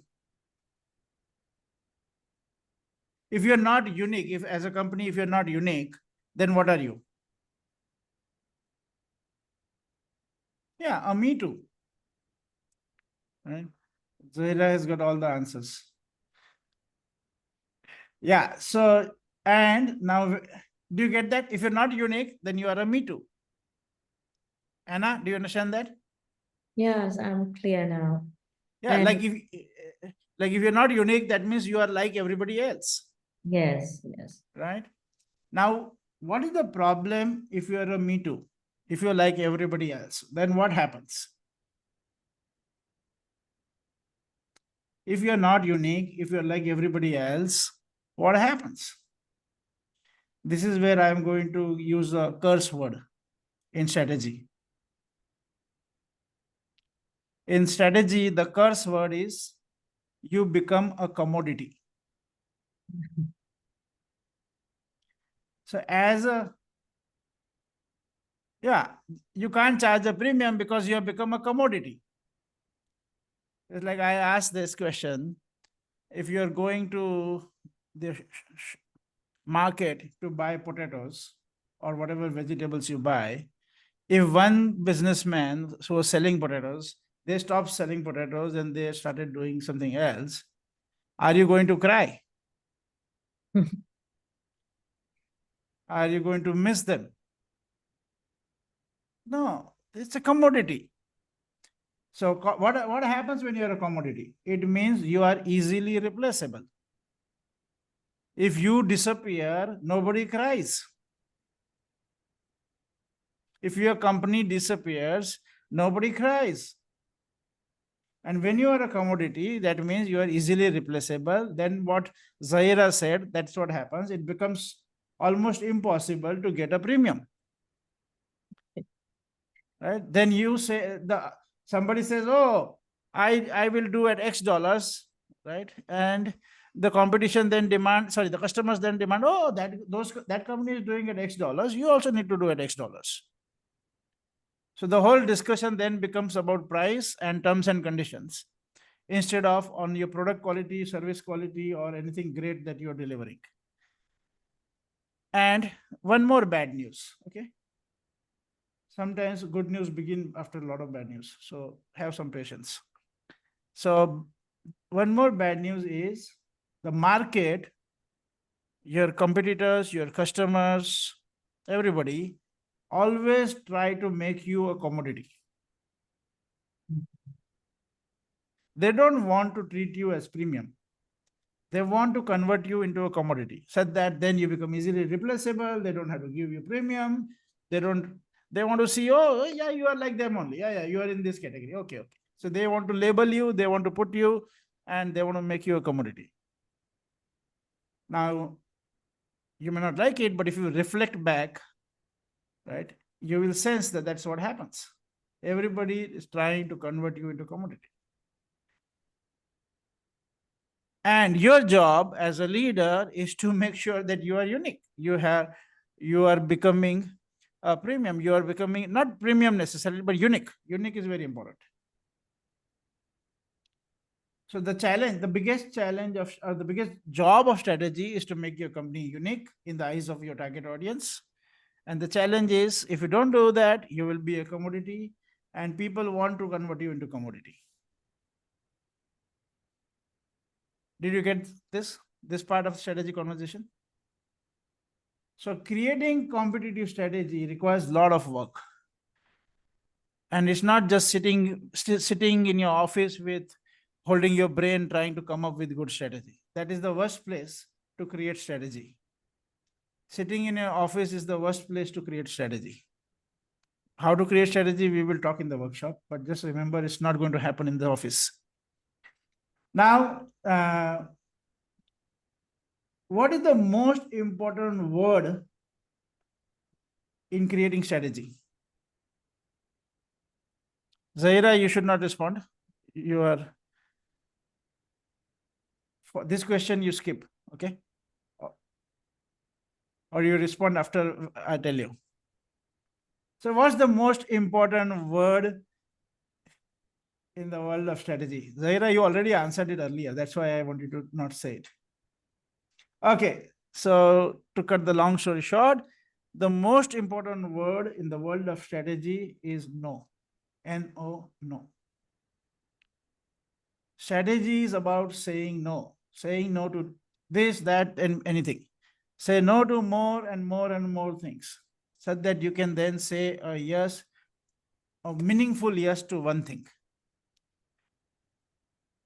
If you're not unique, if as a company, if you're not unique, then what are you? Yeah, me too. Right? Zahira has got all the answers. Yeah. So, and now, do you get that? If you're not unique, then you are a me too. Anna, do you understand that? Yes, I'm clear now. Yeah, And like if you're not unique, that means you are like everybody else, yes, yes. right? Now, what is the problem if you're a me too? If you're like everybody else, then what happens? If you're not unique, if you're like everybody else, what happens? This is where I'm going to use a curse word in strategy. In strategy, the curse word is you become a commodity. So as a, yeah, you can't charge a premium because you have become a commodity. It's like I asked this question, if you're going to the market to buy potatoes or whatever vegetables you buy, if one businessman who was selling potatoes, they stopped selling potatoes and they started doing something else, are you going to cry? Are you going to miss them? No, it's a commodity. So what happens when you're a commodity? It means you are easily replaceable. If you disappear, nobody cries. If your company disappears, nobody cries. And when you are a commodity, that means you are easily replaceable. Then what Zaira said, that's what happens. It becomes almost impossible to get a premium. Right? Then you say, somebody says, oh, I will do at X dollars, right? And the competition then the customers then demand, oh, that company is doing at X dollars, you also need to do at X dollars. So the whole discussion then becomes about price and terms and conditions instead of on your product quality, service quality, or anything great that you're delivering. And one more bad news, okay? Sometimes good news begin after a lot of bad news. So have some patience. So one more bad news is the market, your competitors, your customers, everybody always try to make you a commodity. They don't want to treat you as premium. They want to convert you into a commodity so that then you become easily replaceable. They don't have to give you premium. They want to see, oh, yeah, you are like them only. Yeah, you are in this category. Okay. So they want to label you, they want to put you, and they want to make you a commodity. Now, you may not like it, but if you reflect back, right, you will sense that that's what happens. Everybody is trying to convert you into commodity. And your job as a leader is to make sure that you are unique. You are becoming a premium. You are becoming not premium necessarily, but unique. Unique is very important. So the biggest challenge the biggest job of strategy is to make your company unique in the eyes of your target audience. And the challenge is, if you don't do that, you will be a commodity, and people want to convert you into commodity. Did you get this part of strategy conversation? So creating competitive strategy requires a lot of work. And it's not just sitting in your office with holding your brain trying to come up with good strategy. That is the worst place to create strategy. Sitting in your office is the worst place to create strategy. How to create strategy, we will talk in the workshop, but just remember, it's not going to happen in the office. Now, what is the most important word in creating strategy? Zaira, you should not respond. You are, for this question, you skip, okay? Or you respond after I tell you. So what's the most important word in the world of strategy? Zaira, you already answered it earlier. That's why I wanted to not say it. Okay, so to cut the long story short, the most important word in the world of strategy is no. N-O, no. Strategy is about saying no to this, that, and anything. Say no to more and more and more things, so that you can then say a yes, a meaningful yes to one thing.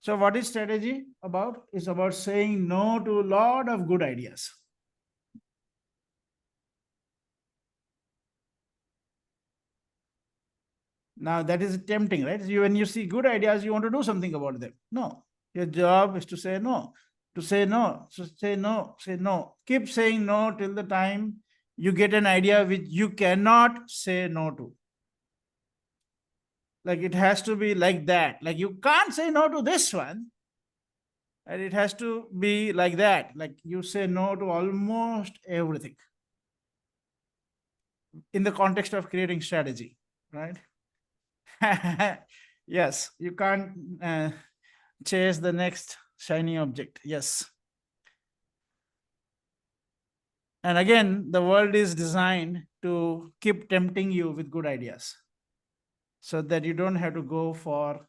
So what is strategy about? It's about saying no to a lot of good ideas. Now that is tempting, right? When you see good ideas, you want to do something about them. No, your job is to say no, to say no, so say no, say no. Keep saying no till the time you get an idea which you cannot say no to. Like it has to be like that. Like you can't say no to this one. And it has to be like that. Like you say no to almost everything in the context of creating strategy, right? Yes, you can't chase the next shiny object. Yes. And again, the world is designed to keep tempting you with good ideas so that you don't have to go for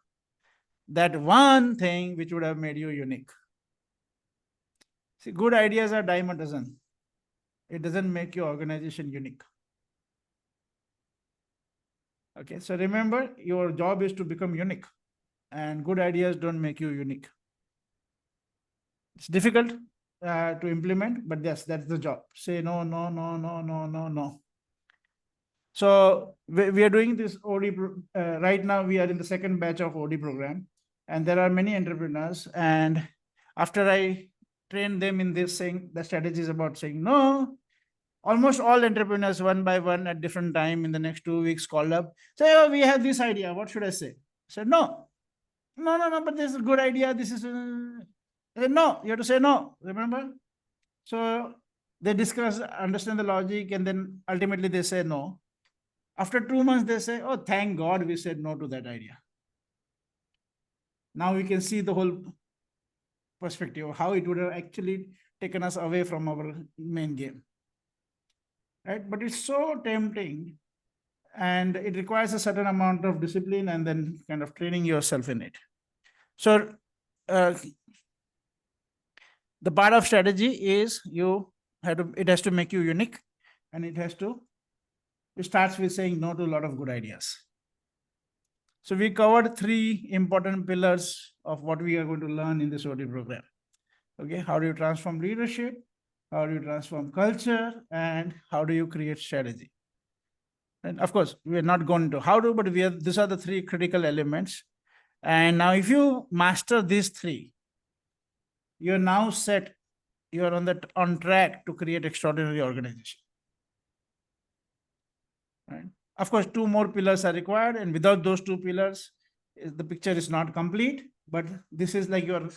that one thing which would have made you unique. See, good ideas are dime a dozen. It doesn't make your organization unique. Okay, so remember, your job is to become unique, and good ideas don't make you unique. It's difficult to implement, but yes, that's the job. Say no, no, no, no, no, no, no. So we are doing this OD right now. We are in the second batch of OD program, and there are many entrepreneurs. And after I train them in this, saying the strategy is about saying no, almost all entrepreneurs, one by one at different time in the next 2 weeks, called up, say, oh, we have this idea. What should I say? I said, no, but this is a good idea. This is, I said, no, you have to say no, remember? So they discuss, understand the logic, and then ultimately they say no. After 2 months, they say, oh, thank God we said no to that idea. Now we can see the whole perspective of how it would have actually taken us away from our main game. Right? But it's so tempting, and it requires a certain amount of discipline and then kind of training yourself in it. So the part of strategy is it has to make you unique, and it starts with saying no to a lot of good ideas. So we covered 3 important pillars of what we are going to learn in this OD program. Okay, how do you transform leadership? How do you transform culture? And how do you create strategy? And of course, we are not going to how to, but these are the 3 critical elements. And now if you master these 3, you're now set, you're on track to create extraordinary organization. Right? Of course, 2 more pillars are required, and without those 2 pillars, the picture is not complete, but this is like you're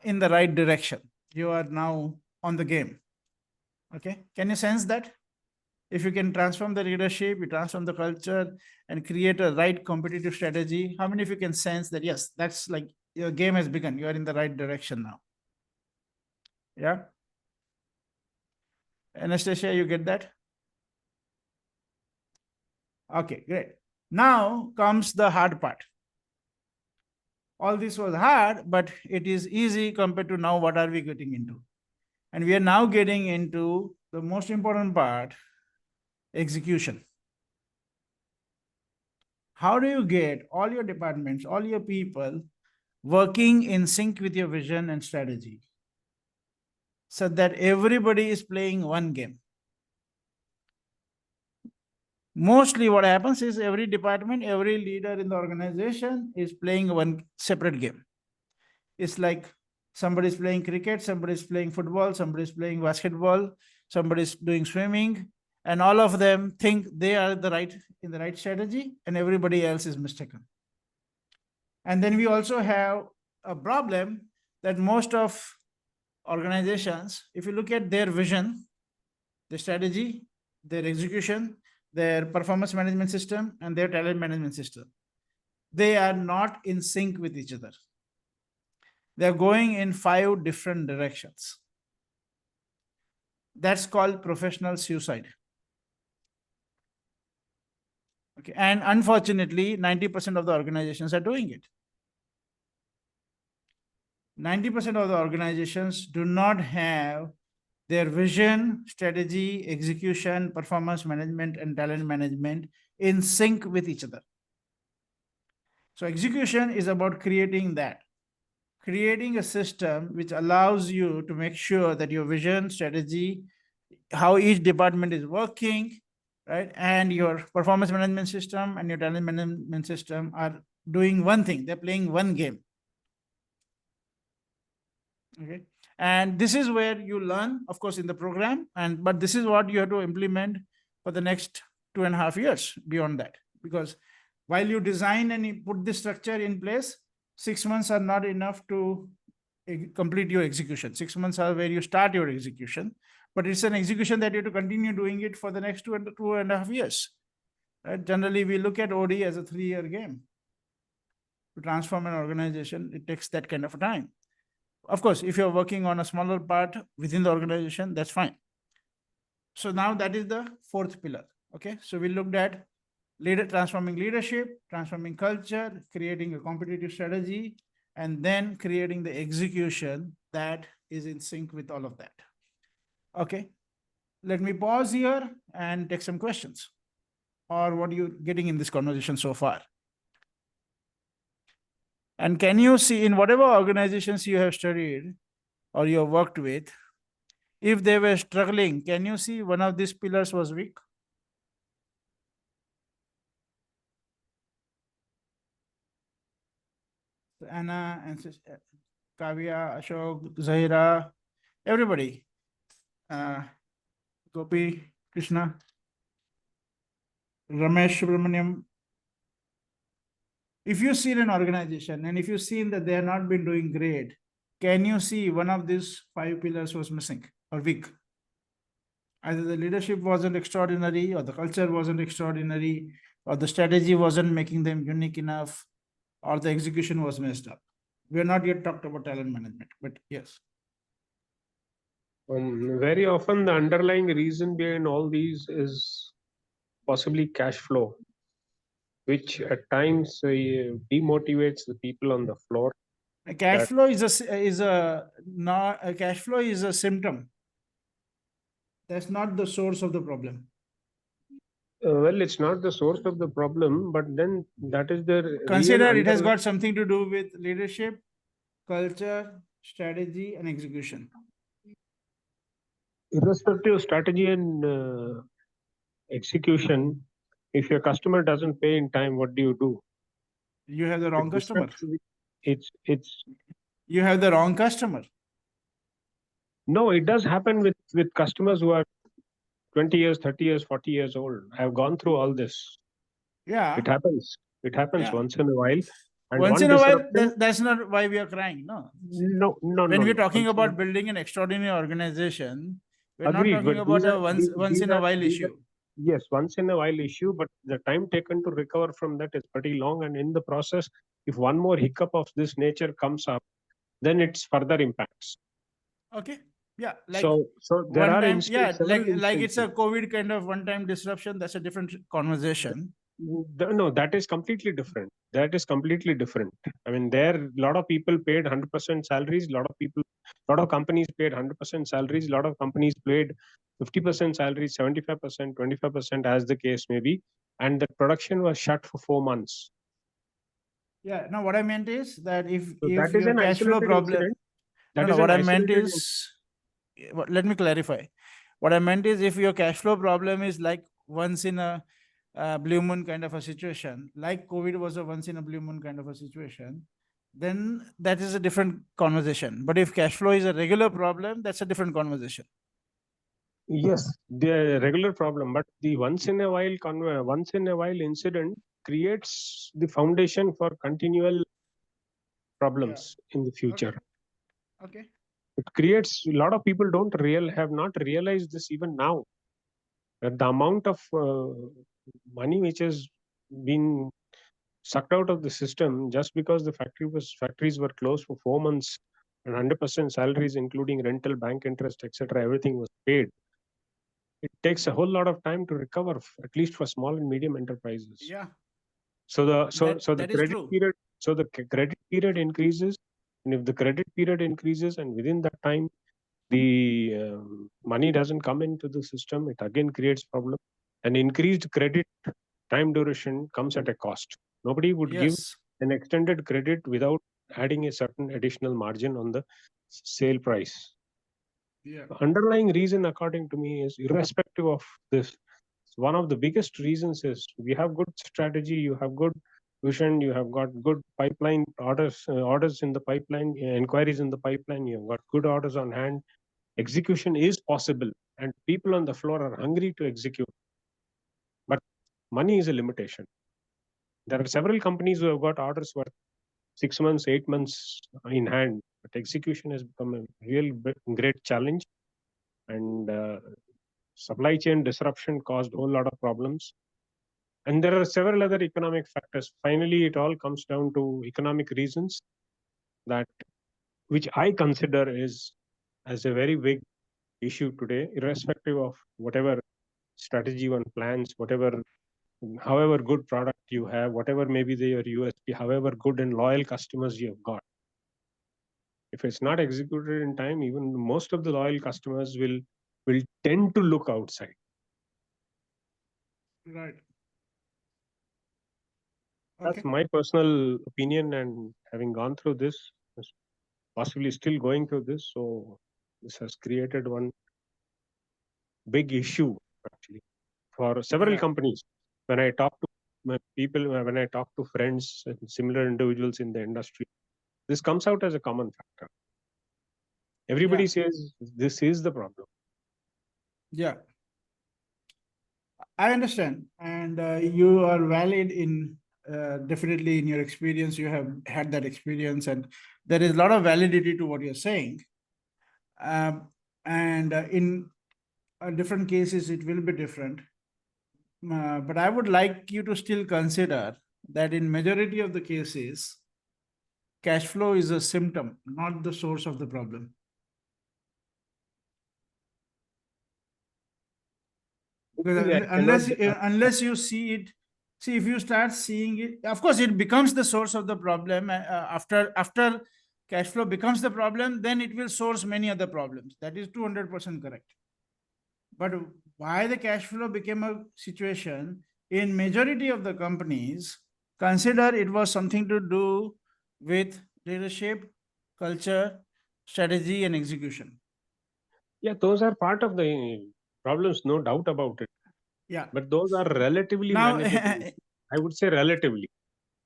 in the right direction. You are now on the game. Okay, can you sense that? If you can transform the leadership, you transform the culture, and create a right competitive strategy, how many of you can sense that, yes, that's like your game has begun, you are in the right direction now? Yeah? Anastasia, you get that? Okay, great. Now comes the hard part. All this was hard, but it is easy compared to now what are we getting into. And we are now getting into the most important part, execution. How do you get all your departments, all your people working in sync with your vision and strategy so that everybody is playing one game? Mostly what happens is every department, every leader in the organization is playing one separate game. It's like somebody's playing cricket, somebody's playing football, somebody's playing basketball, somebody's doing swimming, and all of them think they are in the right strategy, and everybody else is mistaken. And then we also have a problem that most of organizations, if you look at their vision, their strategy, their execution, their performance management system, and their talent management system, they are not in sync with each other. They're going in 5 different directions. That's called professional suicide. Okay, and unfortunately, 90% of the organizations are doing it. 90% of the organizations do not have their vision, strategy, execution, performance management, and talent management in sync with each other. So execution is about creating that, creating a system which allows you to make sure that your vision, strategy, how each department is working, right, and your performance management system and your talent management system are doing one thing. They're playing one game. Okay, and this is where you learn, of course, in the program, but this is what you have to implement for the next 2.5 years beyond that, because while you design and you put this structure in place, 6 months are not enough to complete your execution. 6 months are where you start your execution, but it's an execution that you have to continue doing it for the next 2.5 years. Right? Generally, we look at OD as a 3-year game. To transform an organization, it takes that kind of time. Of course, if you're working on a smaller part within the organization, that's fine. So now that is the 4th pillar. Okay, so we looked at transforming leadership, transforming culture, creating a competitive strategy, and then creating the execution that is in sync with all of that. Okay, let me pause here and take some questions. Or what are you getting in this conversation so far? And can you see in whatever organizations you have studied or you have worked with, if they were struggling, can you see one of these pillars was weak? Anna and Kavya, Ashok, Zahira, everybody, Gopi, Krishna, Ramesh Subramaniam. If you see an organization and if you've seen that they have not been doing great, can you see one of these 5 pillars was missing or weak? Either the leadership wasn't extraordinary, or the culture wasn't extraordinary, or the strategy wasn't making them unique enough, or the execution was messed up. We are not yet talked about talent management, but yes. Very often the underlying reason behind all these is possibly cash flow, which at times demotivates the people on the floor. A cash flow is a cash flow is a symptom. That's not the source of the problem. Well, it's not the source of the problem, but then that is the Consider real it has got something to do with leadership, culture, strategy, and execution. Irrespective of strategy and execution, if your customer doesn't pay in time, what do? You have the wrong customer. It's You have the wrong customer. No, it does happen with customers who are 20 years, 30 years, 40 years old. I've gone through all this. Yeah. It happens. It happens once in a while. And once in a while, that's not why we are crying. No. No. When we're talking about building an extraordinary organization, we're Agreed, not talking about a once in a while issue. Yes, once in a while issue, but the time taken to recover from that is pretty long. And in the process, if one more hiccup of this nature comes up, then it's further impacts. Okay. Yeah. Like so there are instances, like it's a COVID kind of one-time disruption. That's a different conversation. No, that is completely different. That is completely different. I mean, there a lot of people paid 100% salaries. A lot of companies paid 100% salaries. A lot of companies paid 50% salaries, 75%, 25%, as the case may be, and the production was shut for 4 months. Yeah. No, what I meant is that if that is your an cash flow problem. Incident. What I meant is, let me clarify. What I meant is, if your cash flow problem is like once in a blue moon kind of a situation, like COVID was a once in a blue moon kind of a situation, then that is a different conversation. But if cash flow is a regular problem, that's a different conversation. Yes, the regular problem, but the once in a while incident creates the foundation for continual problems in the future. Okay. It creates a lot of people have not realized this even now. That the amount of money which has been sucked out of the system just because the factories were closed for 4 months and 100% salaries, including rental, bank interest, etc., everything was paid. It takes a whole lot of time to recover, at least for small and medium enterprises. Yeah. So the credit period increases, And if the credit period increases and within that time the money doesn't come into the system, it again creates problem. And increased credit time duration comes at a cost. Nobody would give Yes. an extended credit without adding a certain additional margin on the sale price. Yeah. The underlying reason, according to me, is irrespective of this. One of the biggest reasons is we have good strategy, you have good vision, you have got good pipeline orders in the pipeline, inquiries in the pipeline, you have got good orders on hand. Execution is possible, and people on the floor are hungry to execute. But money is a limitation. There are several companies who have got orders for 6 months, 8 months in hand, but execution has become a real great challenge. And supply chain disruption caused a whole lot of problems. And there are several other economic factors. Finally, it all comes down to economic reasons that, which I consider is as a very big issue today, irrespective of whatever strategy one plans, however good product you have, whatever may be your USP, however good and loyal customers you have got. If it's not executed in time, even most of the loyal customers will tend to look outside. Right. That's Okay. my personal opinion, and having gone through this, possibly still going through this, so this has created one big issue actually for several Yeah. companies. When I talk to my people, when I talk to friends and similar individuals in the industry, this comes out as a common factor. Everybody Yeah. says this is the problem. Yeah. I understand, and you are valid in definitely in your experience. You have had that experience, and there is a lot of validity to what you're saying. And in different cases, it will be different. But I would like you to still consider that in majority of the cases, cash flow is a symptom, not the source of the problem. Because I unless cannot- unless you see it, see if you start seeing it, of course it becomes the source of the problem. After cash flow becomes the problem, then it will source many other problems. That is 200% correct. But why the cash flow became a situation in majority of the companies, consider it was something to do with leadership, culture, strategy, and execution. Yeah, those are part of the problems, no doubt about it. Yeah. But those are relatively Now, manageable. I would say relatively.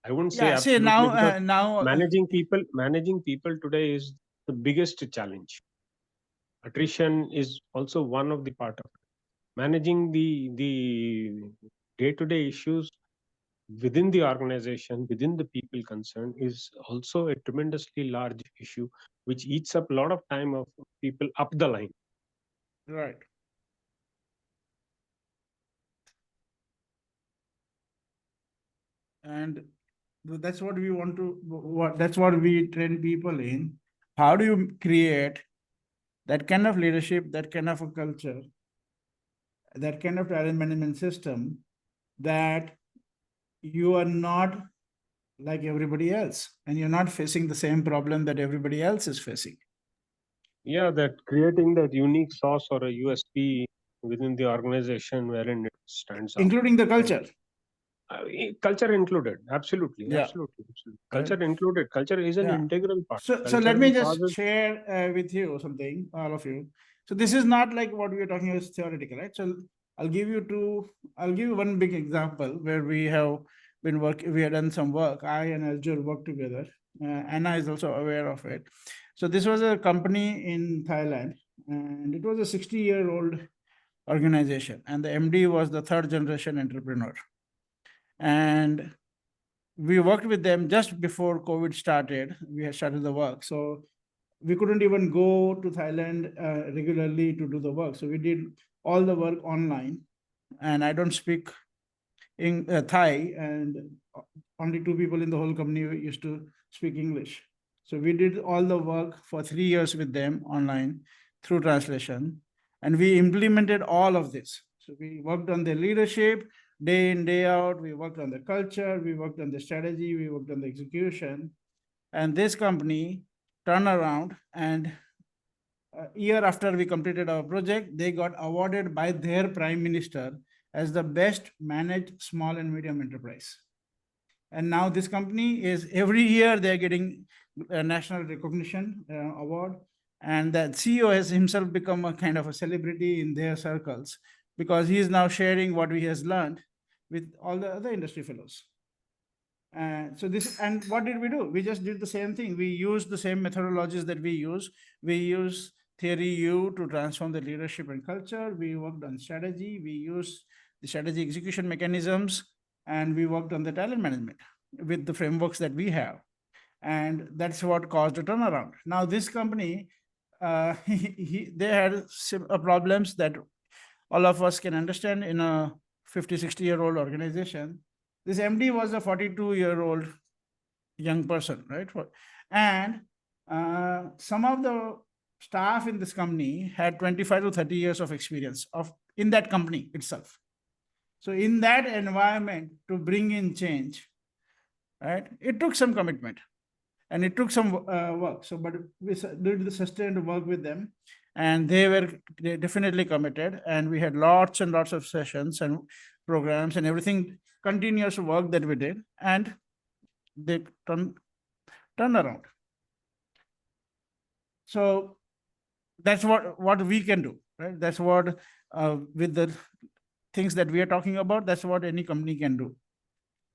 I wouldn't say yeah, see absolutely, because now managing people today is the biggest challenge. Attrition is also one of the part of it. Managing the day-to-day issues within the organization, within the people concerned, is also a tremendously large issue, which eats up a lot of time of people up the line. right. And that's what we want to, that's what we train people in. How do you create that kind of leadership, that kind of a culture, that kind of talent management system, that you are not like everybody else and you're not facing the same problem that everybody else is facing. Yeah, that creating that unique sauce or a USP within the organization wherein it stands out. Including the culture. Culture included, absolutely, Yeah. absolutely. Culture included. Culture is an Yeah. integral part. So let me just share with you something, all of you. So this is not like what we are talking about is theoretical, right? So I'll give you one big example where we have been working, we have done some work. I and Aljur work together. Anna is also aware of it. So this was a company in Thailand, and it was a 60-year-old organization, and the MD was the third generation entrepreneur. And we worked with them just before COVID started. We had started the work. So we couldn't even go to Thailand regularly to do the work. So we did all the work online. And I don't speak in Thai, and only 2 people in the whole company used to speak English. So we did all the work for 3 years with them online through translation. And we implemented all of this. So we worked on the leadership day in, day out. We worked on the culture. We worked on the strategy. We worked on the execution. And this company turnaround, and a year after we completed our project, they got awarded by their prime minister as the best managed small and medium enterprise. And now this company is, every year they're getting a national recognition award, and that CEO has himself become a kind of a celebrity in their circles because he is now sharing what he has learned with all the other industry fellows. So this, and what did we do? We just did the same thing. We used the same methodologies that we use. We use Theory U to transform the leadership and culture. We worked on strategy. We used the strategy execution mechanisms, and we worked on the talent management with the frameworks that we have. And that's what caused a turnaround. Now this company, they had problems that all of us can understand in a 50, 60-year-old organization. This MD was a 42-year-old young person, right? And some of the staff in this company had 25 to 30 years of experience in that company itself. So in that environment, to bring in change, right, it took some commitment and it took some work. So, but we did the sustained work with them, and they were definitely committed. And we had lots and lots of sessions and programs and everything, continuous work that we did, and they turned around. So that's what we can do, right? That's what with the things that we are talking about, that's what any company can do.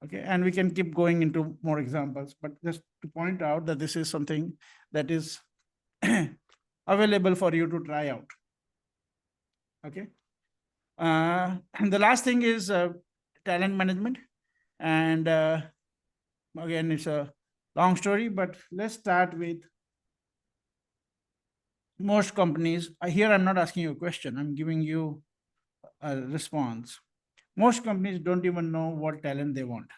Okay, and we can keep going into more examples, but just to point out that this is something that is available for you to try out. Okay, and the last thing is talent management, and again, it's a long story, but let's start with most companies. Here, I'm not asking you a question, I'm giving you a response. Most companies don't even know what talent they want.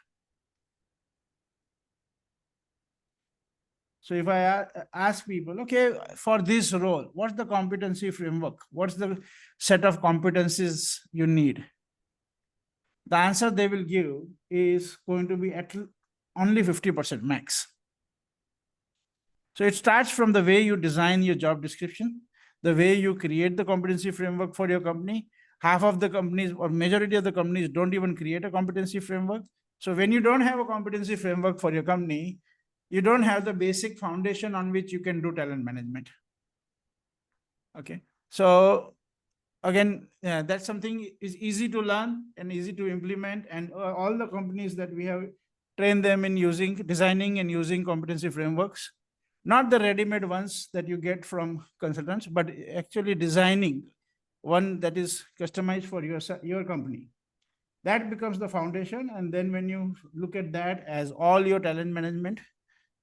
So if I ask people, okay, for this role, what's the competency framework? What's the set of competencies you need? The answer they will give is going to be at only 50% max. So it starts from the way you design your job description, the way you create the competency framework for your company. Half of the companies or majority of the companies don't even create a competency framework. So when you don't have a competency framework for your company, you don't have the basic foundation on which you can do talent management. Okay, so again, that's something is easy to learn and easy to implement, and all the companies that we have trained them in designing and using competency frameworks, not the ready-made ones that you get from consultants, but actually designing one that is customized for your company. That becomes the foundation. And then when you look at that as all your talent management,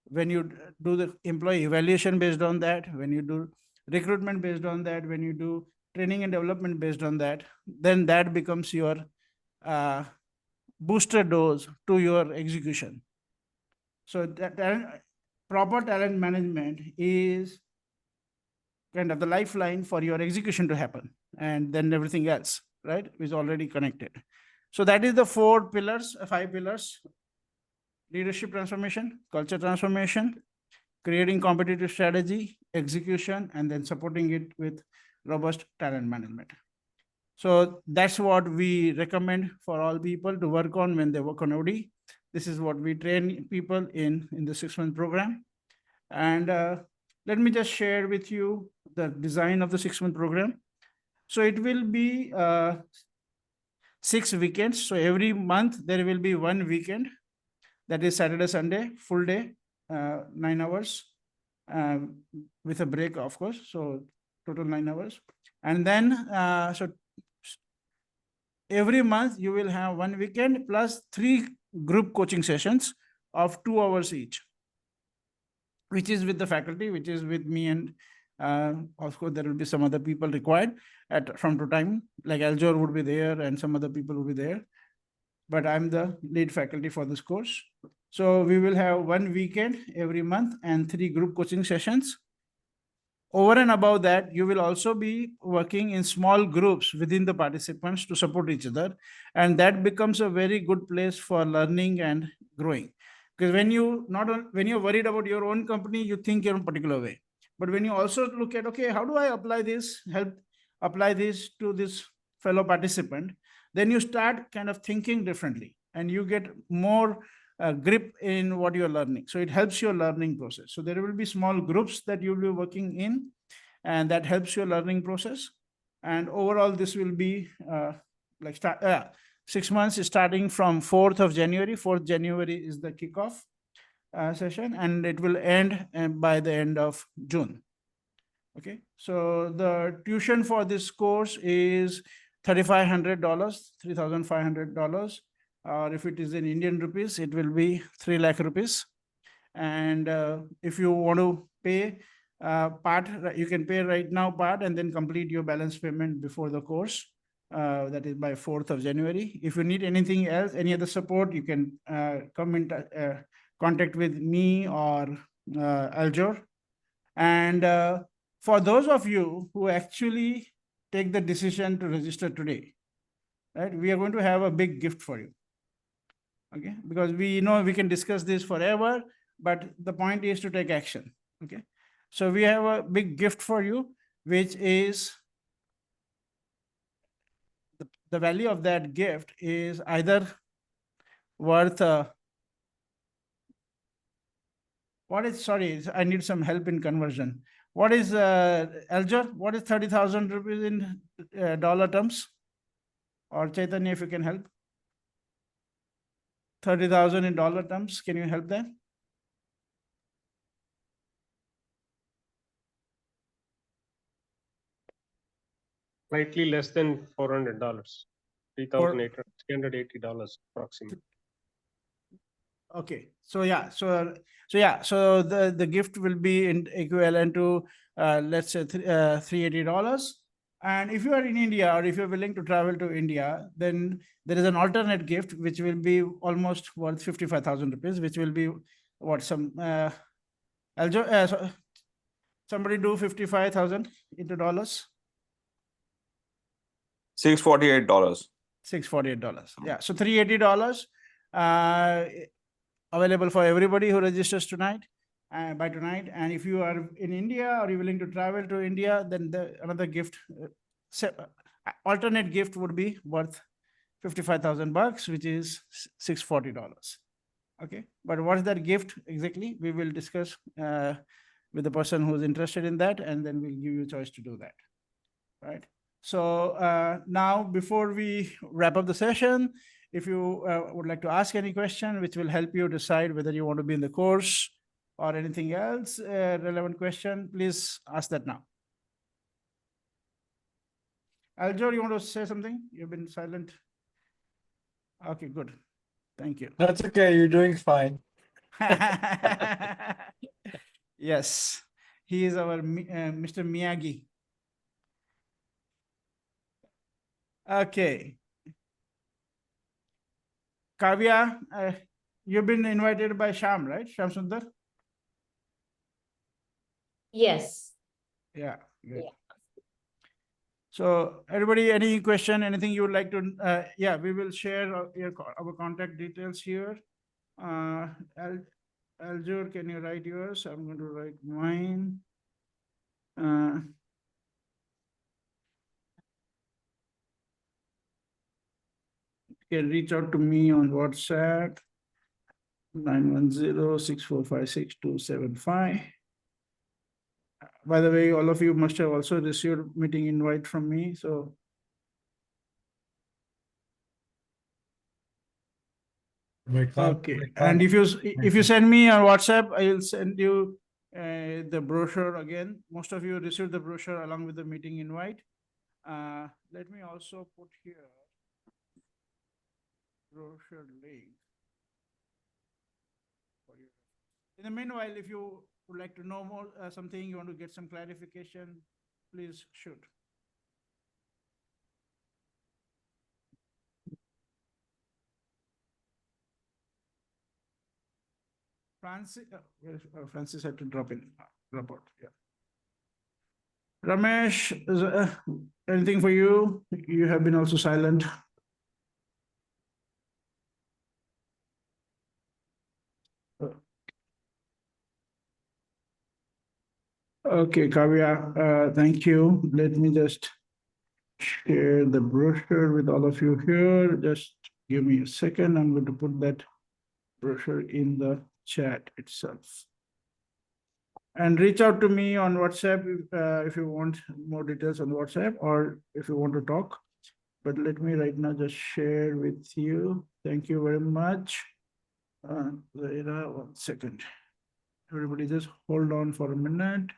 when you do the employee evaluation based on that, when you do recruitment based on that, when you do training and development based on that, then that becomes your booster dose to your execution. So that proper talent management is kind of the lifeline for your execution to happen. And then everything else, right, is already connected. So that is the 5 pillars: leadership transformation, culture transformation, creating competitive strategy, execution, and then supporting it with robust talent management. So that's what we recommend for all people to work on when they work on OD. This is what we train people in the 6-month program. And let me just share with you the design of the 6-month program. So it will be 6 weekends. So every month there will be 1 weekend. That is Saturday, Sunday, full day, 9 hours, with a break, of course. So total 9 hours. And then, so every month you will have 1 weekend plus 3 group coaching sessions of 2 hours each, which is with the faculty, which is with me, and of course there will be some other people required from to time, like Aljor would be there and some other people will be there, but I'm the lead faculty for this course. So we will have 1 weekend every month and 3 group coaching sessions. Over and above that, you will also be working in small groups within the participants to support each other. And that becomes a very good place for learning and growing. Because when you when you're worried about your own company, you think in a particular way. But when you also look at, okay, how do I apply this, help apply this to this fellow participant, then you start kind of thinking differently and you get more grip in what you're learning. So it helps your learning process. So there will be small groups that you'll be working in, and that helps your learning process. And overall, this will be 6 months starting from 4th of January. 4th January is the kickoff session, and it will end by the end of June. Okay, so the tuition for this course is $3,500, $3,500. Or if it is in Indian rupees, it will be 3 lakh rupees. And if you want to pay part, you can pay right now part and then complete your balance payment before the course. That is by 4th of January. If you need anything else, any other support, you can come in contact with me or Aljor. And for those of you who actually take the decision to register today, right, we are going to have a big gift for you. Okay, because we know we can discuss this forever, but the point is to take action. Okay, so we have a big gift for you, which is the value of that gift is either worth what is, sorry, I need some help in conversion. What is Aljor? What is 30,000 rupees in dollar terms? Or Chaitanya, if you can help. 30,000 in dollar terms. Can you help them? Slightly less than $400, $3,880 approximately. Okay, so yeah, so the gift will be equivalent to let's say $380. And if you are in India, or if you're willing to travel to India, then there is an alternate gift which will be almost worth 55,000 rupees, which will be what, some somebody do 55,000 into dollars. $648. $648. Yeah, so $380 available for everybody who registers tonight, by tonight. And if you are in India or you're willing to travel to India, then another gift, alternate gift would be worth 55,000 bucks, which is $640. Okay, but what's that gift exactly? We will discuss with the person who's interested in that, and then we'll give you a choice to do that. Right. So now, before we wrap up the session, if you would like to ask any question, which will help you decide whether you want to be in the course or anything else, relevant question, please ask that now. Aljor, you want to say something? You've been silent. Okay, good. Thank you. That's okay. You're doing fine. Yes, he is our Mr. Miyagi. Okay. Kavya, you've been invited by Sham, right? Sham Sundar? Yes. Yeah. Good. Yeah. So everybody, any question, anything you would like to, yeah, we will share our contact details here. Aljur, can you write yours? I'm going to write mine. You can reach out to me on WhatsApp, 910-6456-275. By the way, all of you must have also received meeting invite from me. So okay, and if you send me on WhatsApp, I will send you the brochure again. Most of you received the brochure along with the meeting invite. Let me also put here brochure link for you. In the meanwhile, if you would like to know more something, you want to get some clarification, please shoot. Francis, Francis had to drop out. Yeah. Ramesh, anything for you? You have been also silent. Okay, Kavya, thank you. Let me just share the brochure with all of you here. Just give me a second. I'm going to put that brochure in the chat itself. And reach out to me on WhatsApp if you want more details on WhatsApp or if you want to talk. But let me right now just share with you. Thank you very much. Zaira, 1 second. Everybody just hold on for a minute.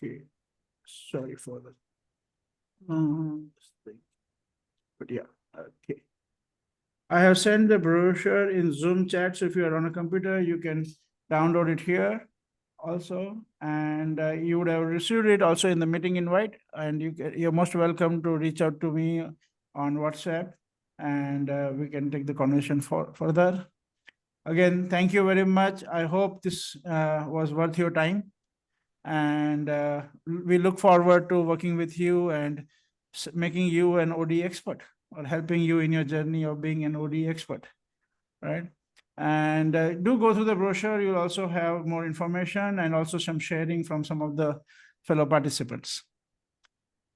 Okay, sorry for that. But yeah, okay. I have sent the brochure in Zoom chat. So if you are on a computer, you can download it here also. And you would have received it also in the meeting invite. And you're most welcome to reach out to me on WhatsApp and we can take the conversation further. Again, thank you very much. I hope this was worth your time. And we look forward to working with you and making you an OD expert or helping you in your journey of being an OD expert, right? And do go through the brochure. You'll also have more information and also some sharing from some of the fellow participants.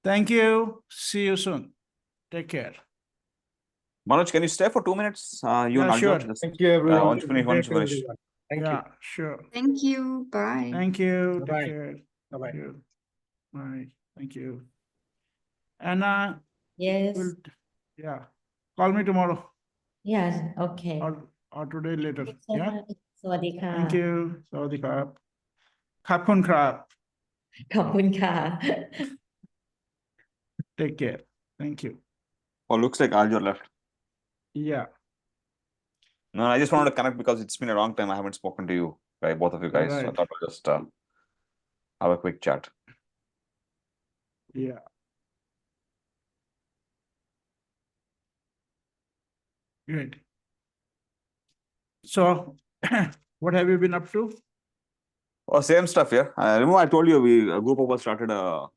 Thank you. See you soon. Take care. Manoj, can you stay for 2 minutes? You and Yeah, Aljo, sure. just, Thank you, everyone. once you finish, Good day once you to finish. everyone. Thank you. Yeah, sure. Thank you. Bye. Thank you. Bye-bye. Take care. Bye-bye. Thank you. Bye. Thank you. Anna, Yes. yeah, call me tomorrow Yes. Okay. or today later. Thank you so Yeah. much. สวัสดีค่ะ Thank you. สวัสดีครับ ขอบคุณครับ ขอบคุณค่ะ Take care. Thank you. Oh, looks like Aljo left. Yeah. No, I just wanted to connect because it's been a long time. I haven't spoken to you, right? Both of you guys. So I Right. thought I'll just have a quick chat. Yeah. Great. So, what have you been up to? Oh, same stuff here. Remember I told you a group of us started a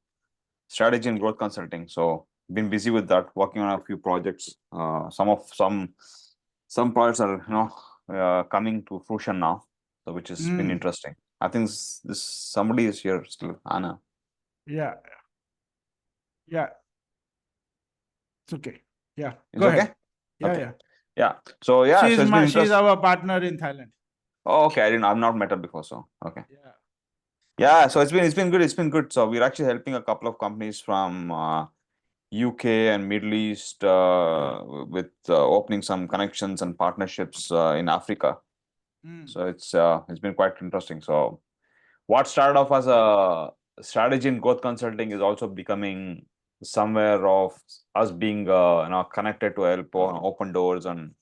strategy and growth consulting. So been busy with that, working on a few projects. Some projects are coming to fruition now, so which has been interesting. I think this somebody is here still, Anna. Yeah. Yeah. It's okay. Yeah. It's Go okay? ahead. Yeah, Okay. yeah. Yeah. So yeah, so it's been She's interesting. our partner in Thailand. Oh, okay. I've not met her before, so okay. Yeah. Yeah, so it's been good. It's been good. So we're actually helping a couple of companies from UK and Middle East with opening some connections and partnerships in Africa. So it's been quite interesting. So what started off as a strategy and growth consulting is also becoming somewhere of us being connected to help open doors and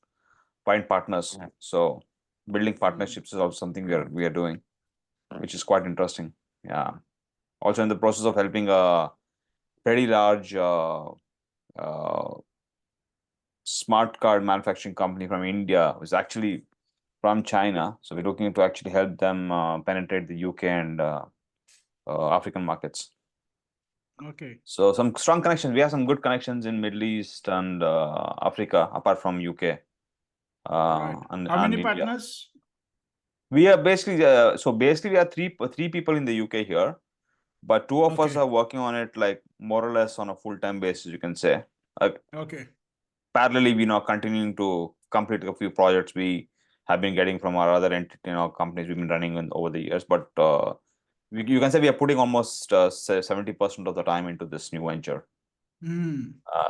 find partners. So building partnerships is also something we are doing, which is quite interesting. Yeah. Also in the process of helping a very large smart card manufacturing company from India, was actually from China. So we're looking to actually help them penetrate the UK and African markets. Okay. So some strong connections. We have some good connections in Middle East and Africa, apart from UK. Right. And How many India. partners? We are basically we are three people in the UK here, but two of us Okay. are working on it like more or less on a full-time basis, you can say. Okay. Parallelly, we now continuing to complete a few projects we have been getting from our other companies we've been running over the years. But you can say we are putting almost 70% of the time into this new venture.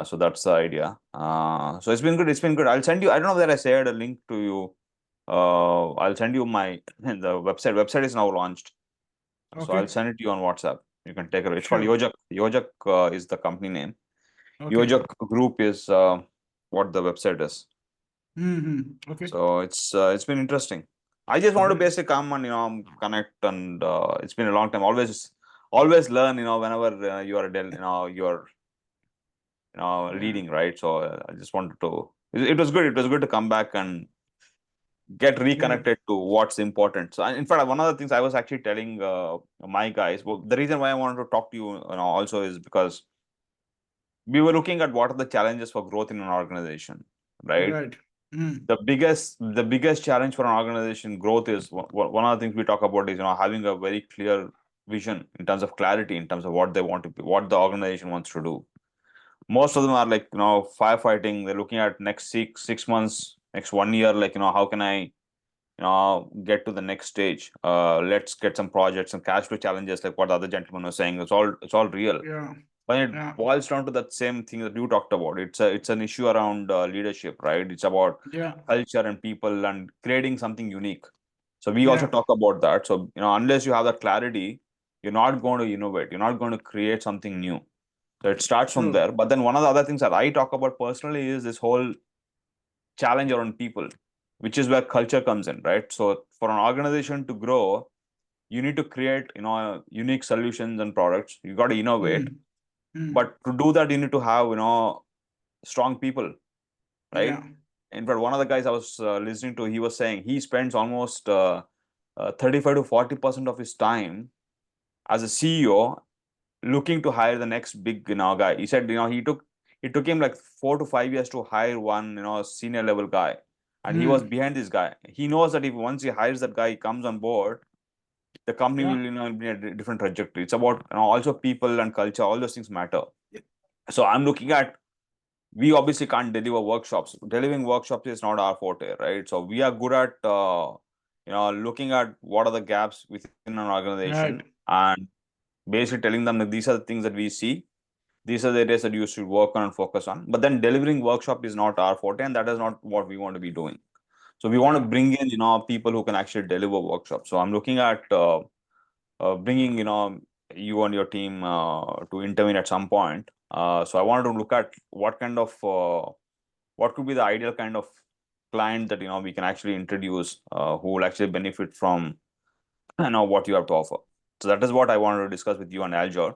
So that's the idea. So it's been good. It's been good. I'll send you. I don't know whether I shared a link to you. I'll send you the website. Website is now launched. So I'll send it to you on WhatsApp. You can take it. It's called Yojak. Yojak is the company name. Okay. Yojak Group is what the website is. Okay. So it's been interesting. I just wanted to basically come and connect, and it's been a long time. Always learn. Whenever you are you're leading, right? So I just wanted to. It was good. It was good to come back and get reconnected to what's important. So, in fact, one of the things I was actually telling my guys, well, the reason why I wanted to talk to you, also is because we were looking at what are the challenges for growth in an organization, right? Right. Mm. The biggest challenge for an organization growth is one of the things we talk about is having a very clear vision in terms of clarity, in terms of what they want to be, what the organization wants to do. Most of them are like firefighting. They're looking at next six months, next 1 year, like how can I get to the next stage. Let's get some projects and cash flow challenges, like what the other gentleman was saying. It's all real. Yeah. But it Yeah. boils down to that same thing that you talked about. It's an issue around leadership, right? It's about Yeah. culture and people and creating something unique. So we also talk about that. So unless you have that clarity, you're not going to innovate. You're not going to create something new. So it starts from there. But then one of the other things that I talk about personally is this whole challenge around people, which is where culture comes in, right? So for an organization to grow, you need to create unique solutions and products. You got to innovate. But to do that, you need to have strong people, right? Yeah. In fact, one of the guys I was listening to, he was saying he spends almost 35 to 40% of his time as a CEO looking to hire the next big guy. He said it took him like 4 to 5 years to hire one senior level guy, and he was behind this guy. He knows that if once he hires that guy, he comes on board, the company will be a different trajectory. It's about also people and culture. All those things matter. So I'm looking at, we obviously can't deliver workshops. Delivering workshops is not our forte, right? So we are good at looking at what are the gaps within an organization, and basically telling them that these are the things that we see, these are the areas that you should work on and focus on. But then delivering workshop is not our forte, and that is not what we want to be doing. So we want to bring in people who can actually deliver workshops. So I'm looking at bringing you and your team to intervene at some point. So I wanted to look at what kind of what could be the ideal kind of client that we can actually introduce, who will actually benefit from what you have to offer. So that is what I wanted to discuss with you and Aljor.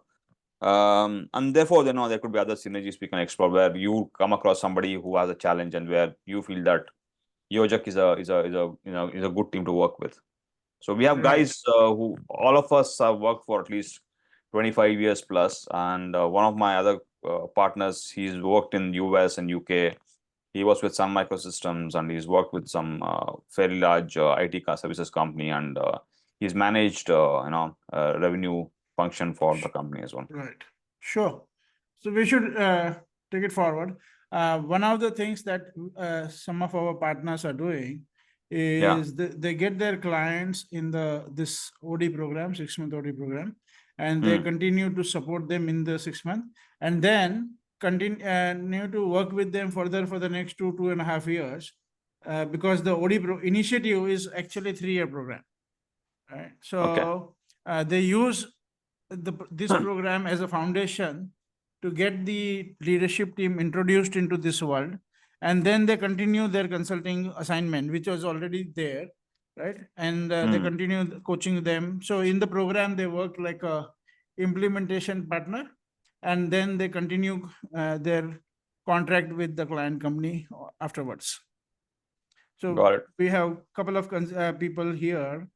And therefore, there could be other synergies we can explore, where you come across somebody who has a challenge and where you feel that Yojak is a good team to work with. So we have guys who, all of us have worked for at least 25 years plus, and one of my other partners, he's worked in US and UK. He was with Sun Microsystems, and he's worked with some fairly large IT services company, and he's managed revenue function for the company as well. Right. Sure. So we should take it forward. One of the things that some of our partners are doing is they get their clients in this OD program, 6-month OD program, and they continue to support them in the 6 month, and then continue to work with them further for the next 2.5 years, because the OD initiative is actually 3-year program, right? So they use this program as a foundation to get the leadership team introduced into this world, and then they continue their consulting assignment, which was already there, right? And they continue coaching them. So in the program, they work like a implementation partner, and then they continue their contract with the client company afterwards. So we have a couple of people here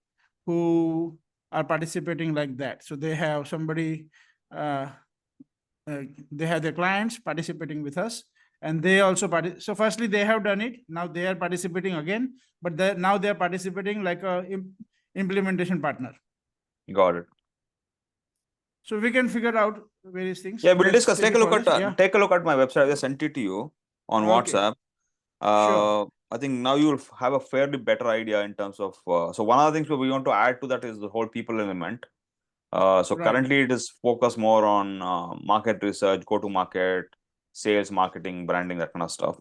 who are participating like that. So they have somebody, they have their clients participating with us, and they also so firstly they have done it, now they are participating again, but now they are participating like a implementation partner. Got it. So we can figure out various things. Yeah, we'll discuss. Take a look at my website. I sent it to you on WhatsApp. Sure. I think now you'll have a fairly better idea in terms of. So one of the things we want to add to that is the whole people element. So currently it is focused more on market research, go to market, sales, marketing, branding, that kind of stuff.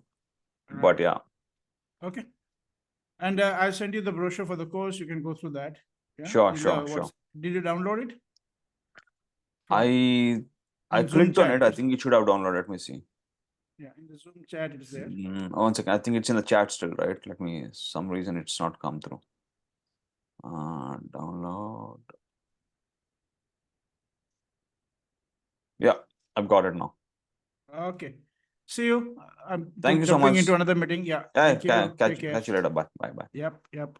But yeah. Okay. And I'll send you the brochure for the course. You can go through that. Yeah? Sure. Did you download it? I clicked on it. I think it should have downloaded. Let me see. Yeah, in the Zoom chat it's there. 1 second. I think it's in the chat still, right? Let me. Some reason it's not come through. Download. Yeah, I've got it now. Okay. See you. I'm Thank you so jumping much. into another meeting. Yeah. Yeah, Thank you. Take catch care. you later. Bye. Bye. Bye. Yep.